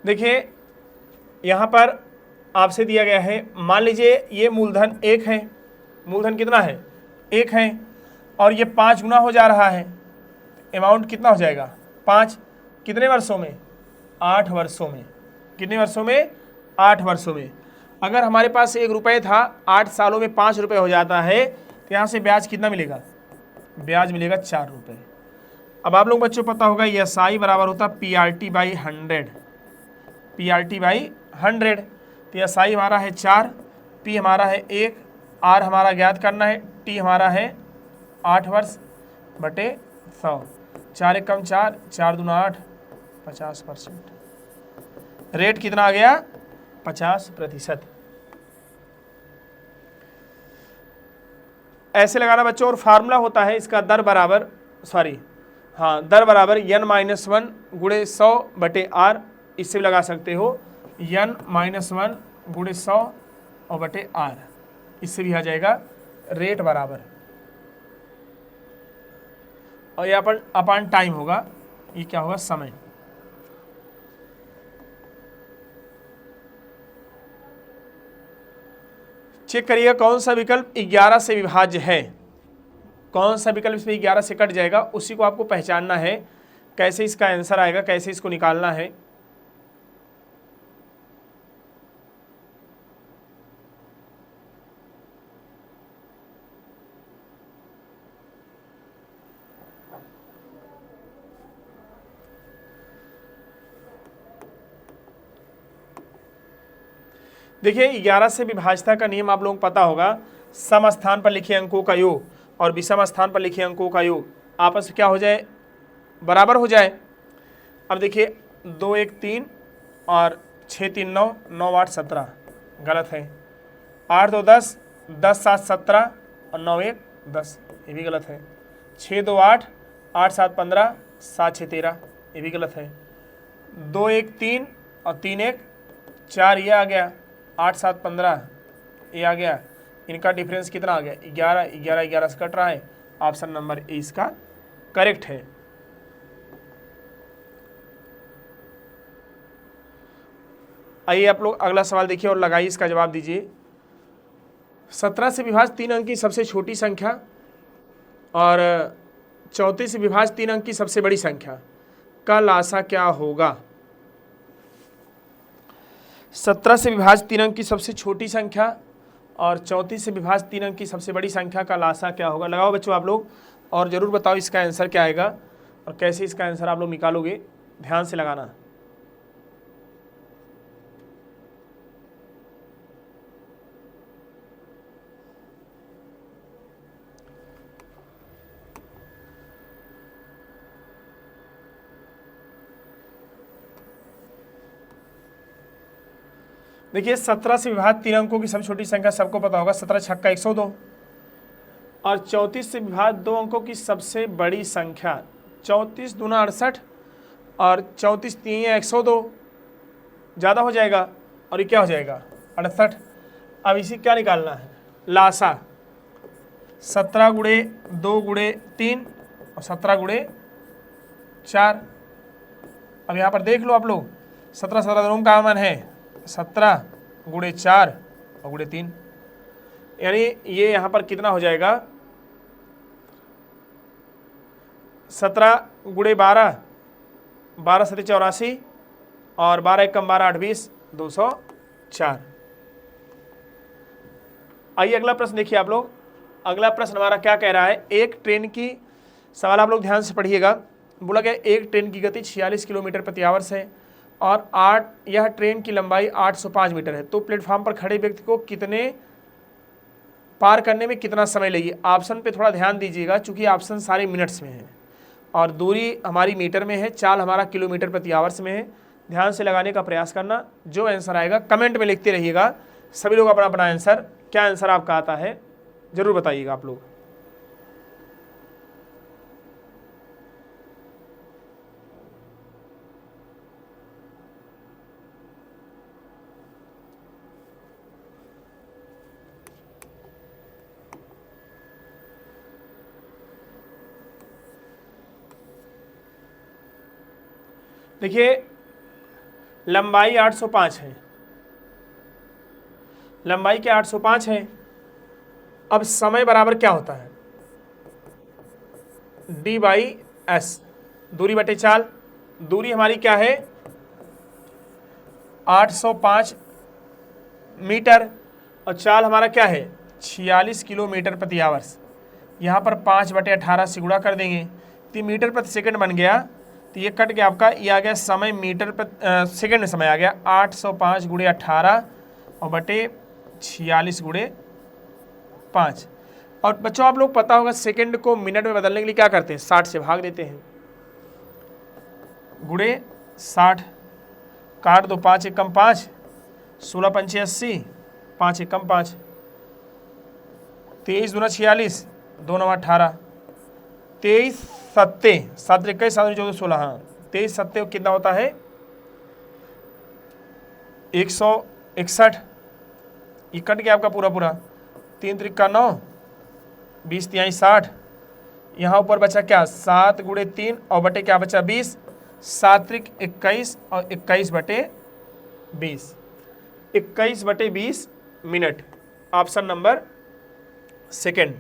देखिए यहाँ पर आपसे दिया गया है, मान लीजिए ये मूलधन 1 है, मूलधन कितना है 1 है, और ये 5 गुना हो जा रहा है। अमाउंट कितना हो जाएगा 5, कितने वर्षों में 8 वर्षों में। कितने वर्षों में 8 वर्षों में। अगर हमारे पास 1 रुपये था, 8 सालों में 5 रुपये हो जाता है, तो यहाँ से ब्याज कितना मिलेगा, ब्याज मिलेगा 4 रुपये। अब आप लोग बच्चों पता होगा SI बराबर होता PRT/100, PRT/100। तो SI हमारा है 4, P हमारा है 1, R हमारा ज्ञात करना है, T हमारा है 8 वर्ष बटे 100। 4 एकम 4, 4 दूना 8, 50%। रेट कितना आ गया 50%। ऐसे लगाना बच्चों। और फार्मूला होता है इसका दर बराबर n-1 गुणे 100 बटे R। इससे भी लगा सकते हो n-1 गुणे 100 और बटे R। इससे भी आ जाएगा रेट बराबर, और यहाँ पर अपान टाइम होगा, ये क्या होगा समय। चेक करिएगा कौन सा विकल्प 11 से विभाज्य है। कौन सा विकल्प इसमें 11 से कट जाएगा, उसी को आपको पहचानना है। कैसे इसका आंसर आएगा, कैसे इसको निकालना है। देखिए 11 से विभाज्यता का नियम आप लोगों को पता होगा। सम स्थान पर लिखे अंकों का योग और विषम स्थान पर लिखे अंकों का योग आपस में क्या हो जाए, बराबर हो जाए। अब देखिए 2 1 3 और 6 3 9, 9 8 17 गलत है। 8 2 10, 10 7 17 और 9 1 10, ये भी गलत है। 6 2 8, 8 7 15, 7 6 13, ये भी गलत है। 2 1 3 और 3 1 4, ये आ गया। 8 7 15, ये आ गया। इनका डिफरेंस कितना आ गया 11, 11 11 से कट रहा है। ऑप्शन नंबर ए इसका करेक्ट है। आइए आप लोग अगला सवाल देखिए और लगाइए, इसका जवाब दीजिए। 17 से विभाज्य 3 अंक की सबसे छोटी संख्या और 34 से विभाज्य 3 अंक की सबसे बड़ी संख्या का लासा क्या होगा। 17 से विभाज्य 3 अंक की सबसे छोटी संख्या और 34 से विभाज्य 3 अंक की सबसे बड़ी संख्या का लासा क्या होगा। लगाओ बच्चों आप लोग, और ज़रूर बताओ इसका आंसर क्या आएगा और कैसे इसका आंसर आप लोग निकालोगे, ध्यान से लगाना। देखिए 17 से विभाज्य 3 अंकों की सबसे छोटी संख्या सबको पता होगा, 17 छक्का 102। और 34 से विभाज्य 2 अंकों की सबसे बड़ी संख्या 34 दूना 68 और 34 3 102, ज़्यादा हो जाएगा और ये क्या हो जाएगा 68। अब इसी क्या निकालना है, लासा। 17 गुणे 2 गुणे 3 और 17 गुणे 4। अब यहाँ पर देख लो आप लोग, 17 17 दोनों का मान है 17 गुणे 4 और गुणे 3, यानी ये यहाँ पर कितना हो जाएगा 17 गुणे 12, 12 सत्ते 84 और 12 एकम 12 8 20, 204। आइए अगला प्रश्न देखिए आप लोग। अगला प्रश्न हमारा क्या कह रहा है, एक ट्रेन की, सवाल आप लोग ध्यान से पढ़िएगा। बोला गया एक ट्रेन की गति 46 किलोमीटर प्रति आवर्स है और यह ट्रेन की लंबाई 805 मीटर है, तो प्लेटफॉर्म पर खड़े व्यक्ति को कितने पार करने में कितना समय लेगी। ऑप्शन पे थोड़ा ध्यान दीजिएगा, चूंकि ऑप्शन सारे मिनट्स में हैं और दूरी हमारी मीटर में है, चाल हमारा किलोमीटर प्रति आवर्स में है। ध्यान से लगाने का प्रयास करना। जो आंसर आएगा कमेंट में लिखते रहिएगा। सभी लोग अपना अपना आंसर, क्या आंसर आपका आता है जरूर बताइएगा आप लोग। देखिए लंबाई 805 है, लंबाई क्या 805 है। अब समय बराबर क्या होता है, d/s, दूरी बटे चाल। दूरी हमारी क्या है 805 मीटर और चाल हमारा क्या है 46 किलोमीटर प्रति आवर्स। यहाँ पर 5/18 से गुणा कर देंगे तो मीटर प्रति सेकंड बन गया। तो ये कट गया आपका, ये आ गया समय मीटर प्रति सेकंड में समय आ गया 805 × 18 और बटे 46 × 5। और बच्चों आप लोग पता होगा सेकंड को मिनट में बदलने के लिए क्या करते हैं, 60 से भाग देते हैं, गुणे 60, काट दो 5 एकम 5, 16 पंचे 80, 5 एकम 5, 23 दूना 46, 2 9 18, 23 सत्ते 7 21 7 14 16, हाँ 23 सत्ते कितना होता है 161। ये कट गया आपका पूरा पूरा, 3 त्रिका 9, 20 तिहाई 60। यहाँ ऊपर बचा क्या 7 × 3 और बटे क्या बचा 20, 7 त्रिक 21 और 21/20, 21/20 मिनट। Option number second.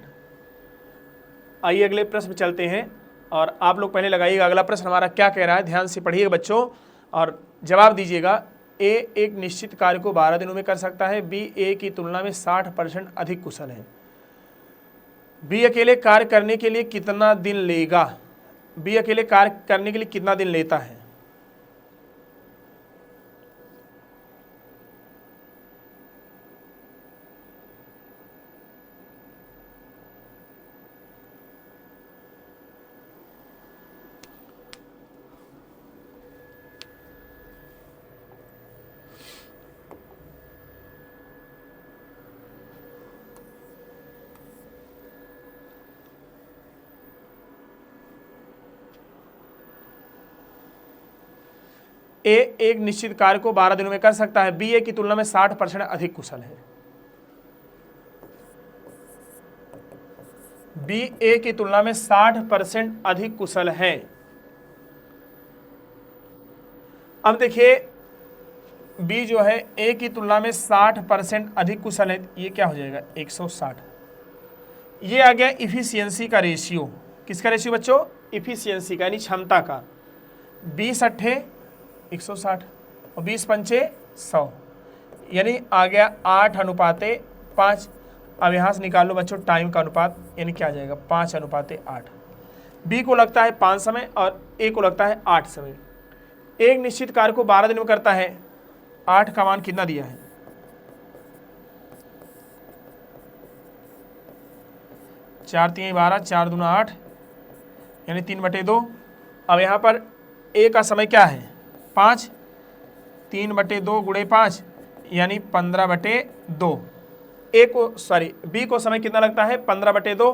आइए अगले प्रश्न चलते हैं और आप लोग पहले लगाइएगा अगला प्रश्न हमारा क्या कह रहा है। ध्यान से पढ़िएगा बच्चों और जवाब दीजिएगा। ए एक निश्चित कार्य को 12 दिनों में कर सकता है, बी ए की तुलना में 60% अधिक कुशल है। बी अकेले कार्य करने के लिए कितना दिन लेगा, बी अकेले कार्य करने के लिए कितना दिन लेता है। ए एक निश्चित कार्य को 12 दिनों में कर सकता है, बी ए की तुलना में 60% अधिक कुशल है। बी ए की तुलना में 60% अधिक कुशल है। अब देखिए बी जो है ए की तुलना में 60% अधिक कुशल है, ये क्या हो जाएगा 160। ये आ गया इफिशियंसी का रेशियो। किसका रेशियो बच्चों, इफिशियंसी का यानी क्षमता का। 20 अट्ठे 160 और 20 पंचे 100, यानी आ गया 8:5। अब यहाँ से निकाल लो बच्चों टाइम का अनुपात, यानी क्या आ जाएगा 5:8। बी को लगता है 5 समय और ए को लगता है 8 समय। एक निश्चित कार्य को 12 दिन में करता है, 8 का मान कितना दिया है 4 3 12, 4 दूना 8 यानी 3/2। अब यहाँ पर ए का समय क्या है 5, 3/2 × 5 यानी 15/2। ए को सॉरी बी को समय कितना लगता है 15/2,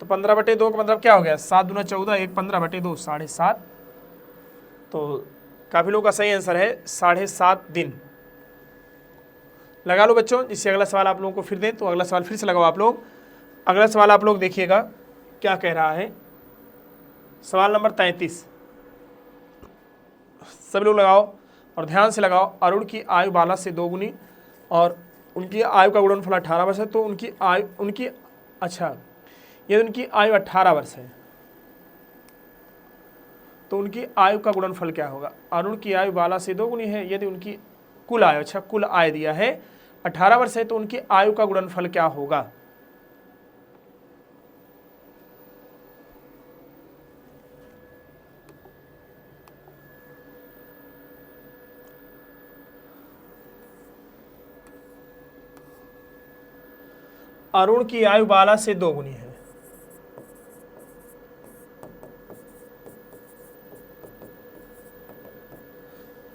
तो 15/2 का मतलब क्या हो गया 7 दूना 14, 1 15/2 7.5। तो काफ़ी लोगों का सही आंसर है 7.5 दिन। लगा लो बच्चों। इससे अगला सवाल आप लोगों को फिर दें तो अगला सवाल फिर से लगाओ आप लोग। अगला सवाल आप लोग देखिएगा क्या कह रहा है, सवाल नंबर 33। सभी लोग लगाओ और ध्यान से लगाओ। अरुण की आयु बाला से 2 गुनी और उनकी आयु का गुणनफल 18 वर्ष है, तो उनकी आयु 18 वर्ष है, तो उनकी आयु का गुणनफल क्या होगा। अरुण की आयु बाला से 2 गुनी है, यदि उनकी कुल आयु, कुल आय दिया है 18 वर्ष है, तो उनकी आयु का गुणनफल क्या होगा। अरुण की आयु बाला से 2 गुनी है।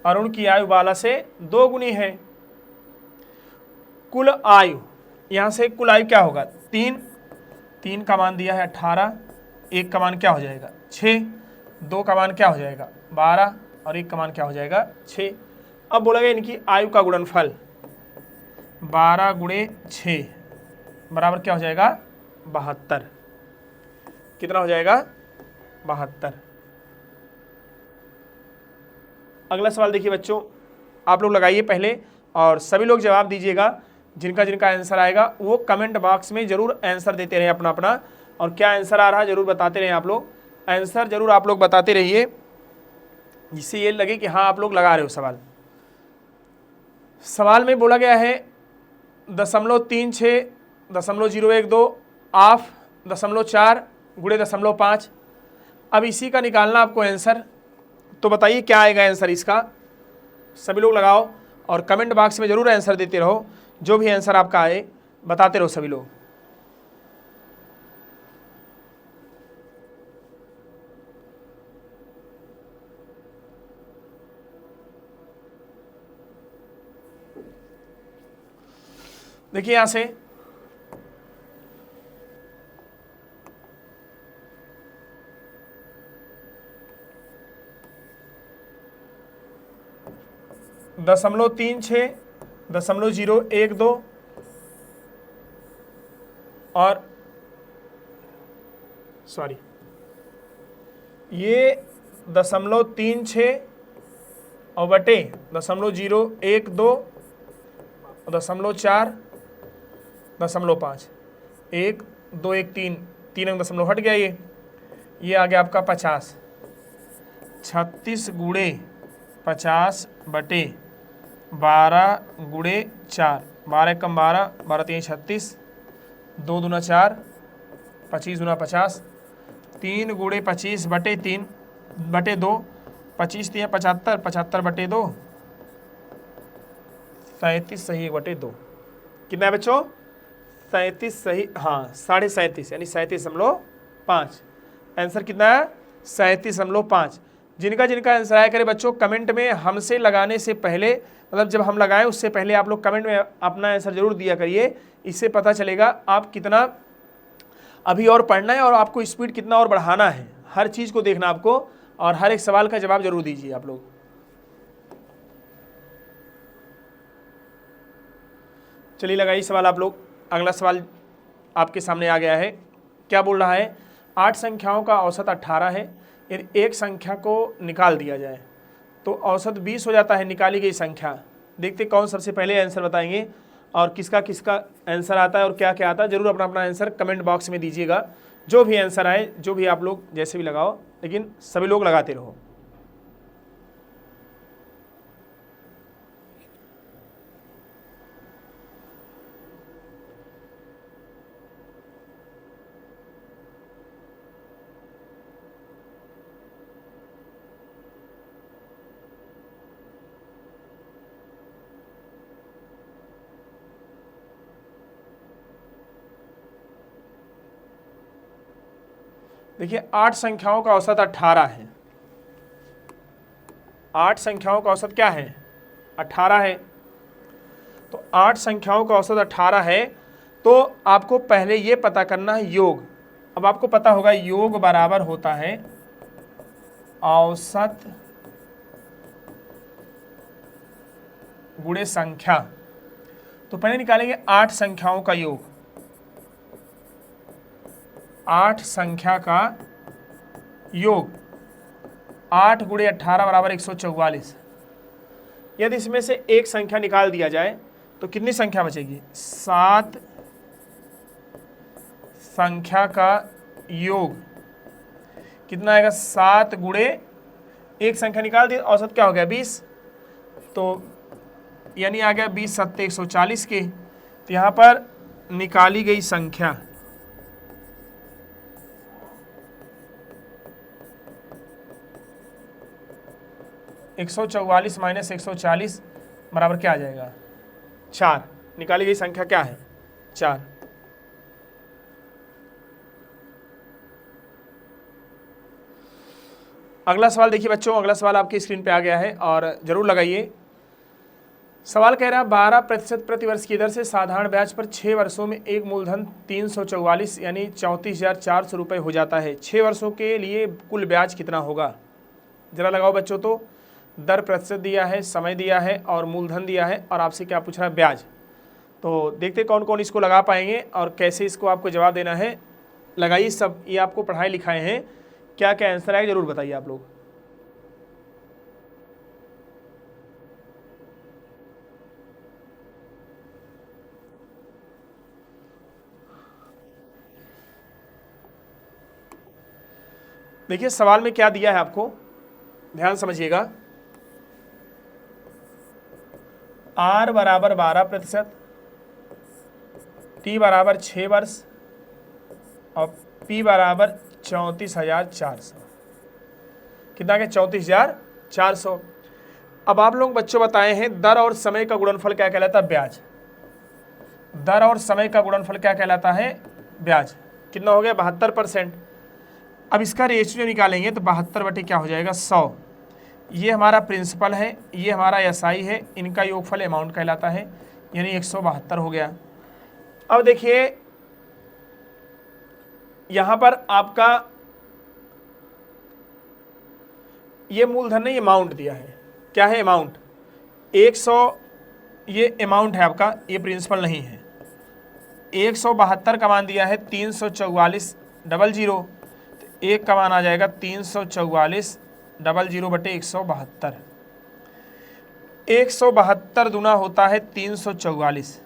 अरुण की आयु बाला से 2 गुनी है। कुल आयु, यहां से कुल आयु क्या होगा, 3 का मान दिया है 18, 1 का मान क्या हो जाएगा 6, 2 का मान क्या हो जाएगा 12 और 1 का मान क्या हो जाएगा 6। अब बोलेगा इनकी आयु का गुणनफल 12 गुणे 6 बराबर क्या हो जाएगा 72। कितना हो जाएगा 72। अगला सवाल देखिए बच्चों, आप लोग लगाइए पहले और सभी लोग जवाब दीजिएगा। जिनका जिनका आंसर आएगा वो कमेंट बॉक्स में जरूर आंसर देते रहे अपना अपना, और क्या आंसर आ रहा है जरूर बताते रहे आप लोग। आंसर जरूर आप लोग बताते रहिए, जिससे ये लगे कि हाँ आप लोग लगा रहे हो सवाल। सवाल में बोला गया है 0.36 0.012 ऑफ 0.4 गुणे 0.5। अब इसी का निकालना आपको आंसर, तो बताइए क्या आएगा आंसर इसका। सभी लोग लगाओ और कमेंट बॉक्स में जरूर आंसर देते रहो, जो भी आंसर आपका आए बताते रहो सभी लोग। देखिए यहां से दशमलव 36 0.012 और सॉरी ये 0.36 और बटे 0.012 और 0.4 0.5 1 2 1 3 3 अंक दशमलव हट गया। ये आ गया आपका 50। 36 गुणे 50 बटे 12 गुणे 4, 12 कम 12, 12 3 36, 2 दूना 4, 25 दूना 50, 3 गुणे 25 बटे 3 बटे 2, 25 3 75, 75 बटे 2 37 सही 1 बटे 2। कितना है बच्चों 37 सही, हाँ 37.5 यानी 37.5। आंसर कितना है 37.5। जिनका जिनका आंसर आया करे बच्चों कमेंट में हमसे लगाने से पहले, मतलब जब हम लगाएं उससे पहले आप लोग कमेंट में अपना आंसर जरूर दिया करिए। इससे पता चलेगा आप कितना अभी और पढ़ना है और आपको स्पीड कितना और बढ़ाना है। हर चीज़ को देखना आपको, और हर एक सवाल का जवाब जरूर दीजिए आप लोग। चलिए लगाइए सवाल आप लोग। अगला सवाल आपके सामने आ गया है। क्या बोल रहा है, 8 संख्याओं का औसत 18 है। यदि एक संख्या को निकाल दिया जाए तो औसत 20 हो जाता है निकाली गई संख्या। देखते कौन सबसे पहले आंसर बताएंगे और किसका किसका आंसर आता है और क्या क्या आता है। जरूर अपना अपना आंसर कमेंट बॉक्स में दीजिएगा। जो भी आंसर आए, जो भी आप लोग जैसे भी लगाओ, लेकिन सभी लोग लगाते रहो। देखिए 8 संख्याओं का औसत 18 है। 8 संख्याओं का औसत क्या है 18 है। तो 8 संख्याओं का औसत 18 है, तो आपको पहले ये पता करना है योग। अब आपको पता होगा योग बराबर होता है औसत गुणे संख्या। तो पहले निकालेंगे 8 संख्याओं का योग। 8 संख्या का योग 8 गुणे 18 बराबर 144। यदि इसमें से एक संख्या निकाल दिया जाए तो कितनी संख्या बचेगी 7 संख्या का योग कितना आएगा 7 गुणे एक संख्या निकाल दी, औसत क्या हो गया 20। तो यानी आ गया 20 7 140 के। तो यहाँ पर निकाली गई संख्या 144 माइनस 140 बराबर क्या आ जाएगा 4। निकाली गई संख्या क्या है 4। अगला सवाल देखिए बच्चों, अगला सवाल आपकी स्क्रीन पे आ गया है और ज़रूर लगाइए। सवाल कह रहा है 12% प्रतिवर्ष की दर से साधारण ब्याज पर 6 वर्षों में एक मूलधन 344 यानी 34,400 रुपये हो जाता है। 6 वर्षों के लिए कुल ब्याज कितना होगा? जरा लगाओ बच्चों। तो दर प्रतिशत दिया है, समय दिया है और मूलधन दिया है और आपसे क्या पूछ रहा है? ब्याज। तो देखते कौन कौन इसको लगा पाएंगे और कैसे इसको आपको जवाब देना है। लगाइए सब, ये आपको पढ़ाए लिखाए हैं, क्या क्या आंसर आएगा जरूर बताइए आप लोग। देखिए सवाल में क्या दिया है आपको, ध्यान समझिएगा। R बराबर 12%, T बराबर 6 वर्ष और P बराबर 34,400। कितना के? 34,400। अब आप लोग बच्चों बताए हैं दर और समय का गुणनफल क्या कहलाता है? ब्याज। दर और समय का गुणनफल क्या कहलाता है? ब्याज। कितना हो गया? 72%। अब इसका रेशियो निकालेंगे तो 72 बटे क्या हो जाएगा? 100। ये हमारा प्रिंसिपल है, ये हमारा एसआई है, इनका योगफल अमाउंट कहलाता है, यानी 172 हो गया। अब देखिए यहाँ पर आपका ये मूलधन ने अमाउंट दिया है। क्या है? अमाउंट 100, ये अमाउंट है आपका, ये प्रिंसिपल नहीं है। 172 का मान दिया है 344 डबल जीरो, तो एक का मान आ जाएगा 344 डबल जीरो बटे 172। 172 दुना होता है 344।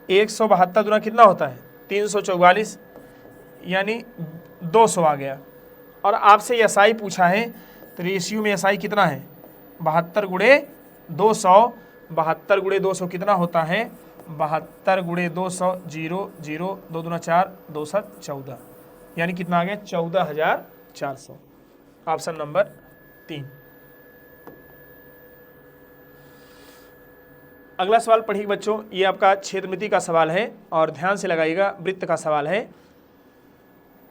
172 दुना कितना होता है? 344, यानी 200 आ गया। और आपसे एसआई पूछा है, तो रेशियो में एसआई कितना है? 72 गुणे 200। 72 गुणे 200 कितना होता है? 72 गुणे 200, 0 0, 2 दूना 4, 2 7 14, यानी कितना आ गया? 14,400। Option number 3। अगला सवाल पढ़िए बच्चों, ये आपका क्षेत्रमिति का सवाल है और ध्यान से लगाइएगा। वृत्त का सवाल है।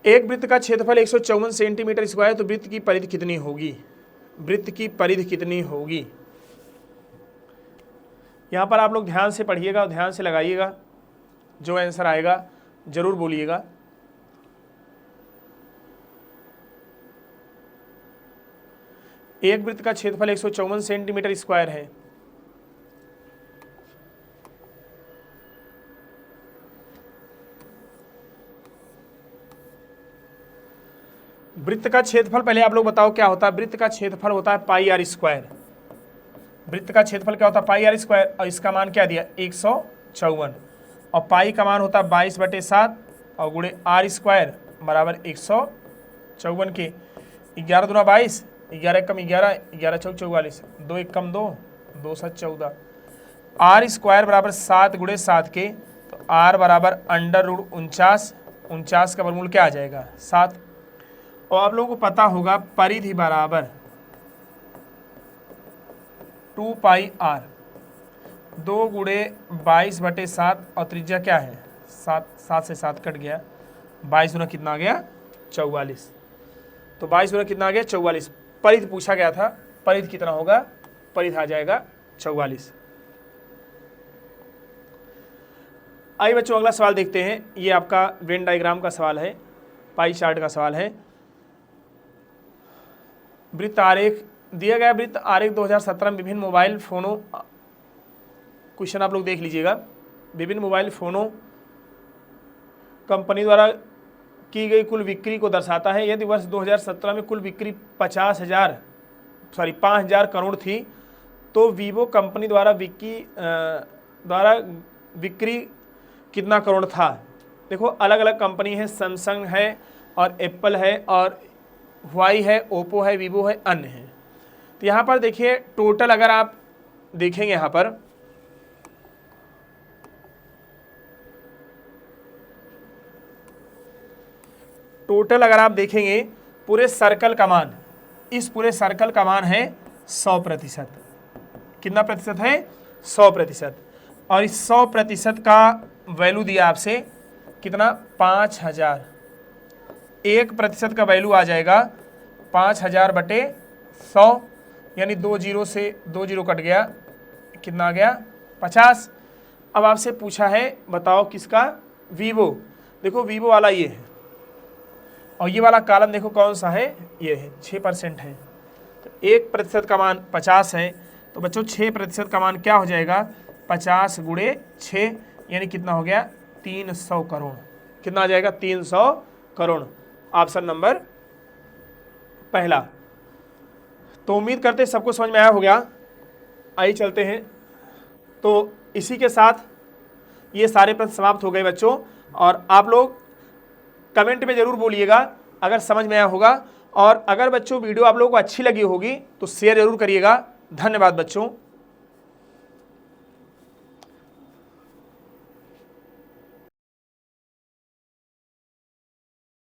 एक वृत्त का क्षेत्रफल 154 सेंटीमीटर स्क्वायर, तो वृत्त की परिधि कितनी होगी? वृत्त की परिधि कितनी होगी? यहाँ पर आप लोग ध्यान से पढ़िएगा और ध्यान से लगाइएगा, जो आंसर आएगा जरूर बोलिएगा। एक वृत्त का क्षेत्रफल 154 सेंटीमीटर स्क्वायर है। वृत्त का क्षेत्रफल पहले आप लोग बताओ क्या होता है? वृत्त का क्षेत्रफल होता है पाई आर स्क्वायर। वृत्त का क्षेत्रफल क्या होता है? पाई आर स्क्वायर। और इसका मान क्या दिया? 154। और पाई का मान होता है 22/7 और गुणे आर स्क्वायर बराबर 154 के 11 दूना 22, 11 कम 11, 11 चौक 44, 2 1 कम 2, 2 7 14। आर स्क्वायर बराबर 7 गुणे 7 के, तो आर बराबर √49। 49 का वर्गमूल क्या आ जाएगा? 7। और आप लोगों को पता होगा परिधि बराबर 2 पाई आर। 2 गुणे 22/7 और त्रिज्या क्या है? 7। 7 से 7 कट गया, 22 गुना कितना आ गया? 44। तो 22 गुना कितना आ गया? 44। परिधि पूछा गया था, परिधि कितना होगा? परिधि आ जाएगा 44। आइए बच्चों अगला सवाल देखते हैं। ये आपका वेन डायग्राम का सवाल है, पाई चार्ट का सवाल है। वृत्त आरेख दिया गया। वृत्त आरेख 2017 में विभिन्न मोबाइल फोनों, क्वेश्चन आप लोग देख लीजिएगा, विभिन्न मोबाइल फोनों कंपनी द्वारा की गई कुल बिक्री को दर्शाता है। यदि वर्ष 2017 में कुल बिक्री 5,000 करोड़ थी, तो वीवो कंपनी द्वारा बिक्री कितना करोड़ था? देखो अलग अलग कंपनी है, सैमसंग है और एप्पल है और हुआई है, ओप्पो है, वीवो है, अन्य है। तो यहाँ पर देखिए टोटल अगर आप देखेंगे, यहाँ पर टोटल अगर आप देखेंगे पूरे सर्कल का मान, इस पूरे सर्कल का मान है 100%। कितना प्रतिशत है? 100%। और इस 100% का वैल्यू दिया आपसे कितना? 5,000। 1% का वैल्यू आ जाएगा 5000/100, यानी 2 जीरो से 2 जीरो कट गया, कितना आ गया 50। अब आपसे पूछा है बताओ किसका, वीवो। देखो वीवो वाला ये है और ये वाला कॉलम देखो कौन सा है, ये है 6% है। तो 1% का मान 50 है, तो बच्चों 6% का मान क्या हो जाएगा, 50 × 6, यानी कितना हो गया 300 करोड़। कितना आ जाएगा 300 करोड़, ऑप्शन नंबर पहला। तो उम्मीद करते हैं सबको समझ में आया हो गया। आइए चलते हैं। तो इसी के साथ ये सारे प्रश्न समाप्त हो गए बच्चों, और आप लोग कमेंट में ज़रूर बोलिएगा अगर समझ में आया होगा, और अगर बच्चों वीडियो आप लोगों को अच्छी लगी होगी तो शेयर ज़रूर करिएगा। धन्यवाद बच्चों।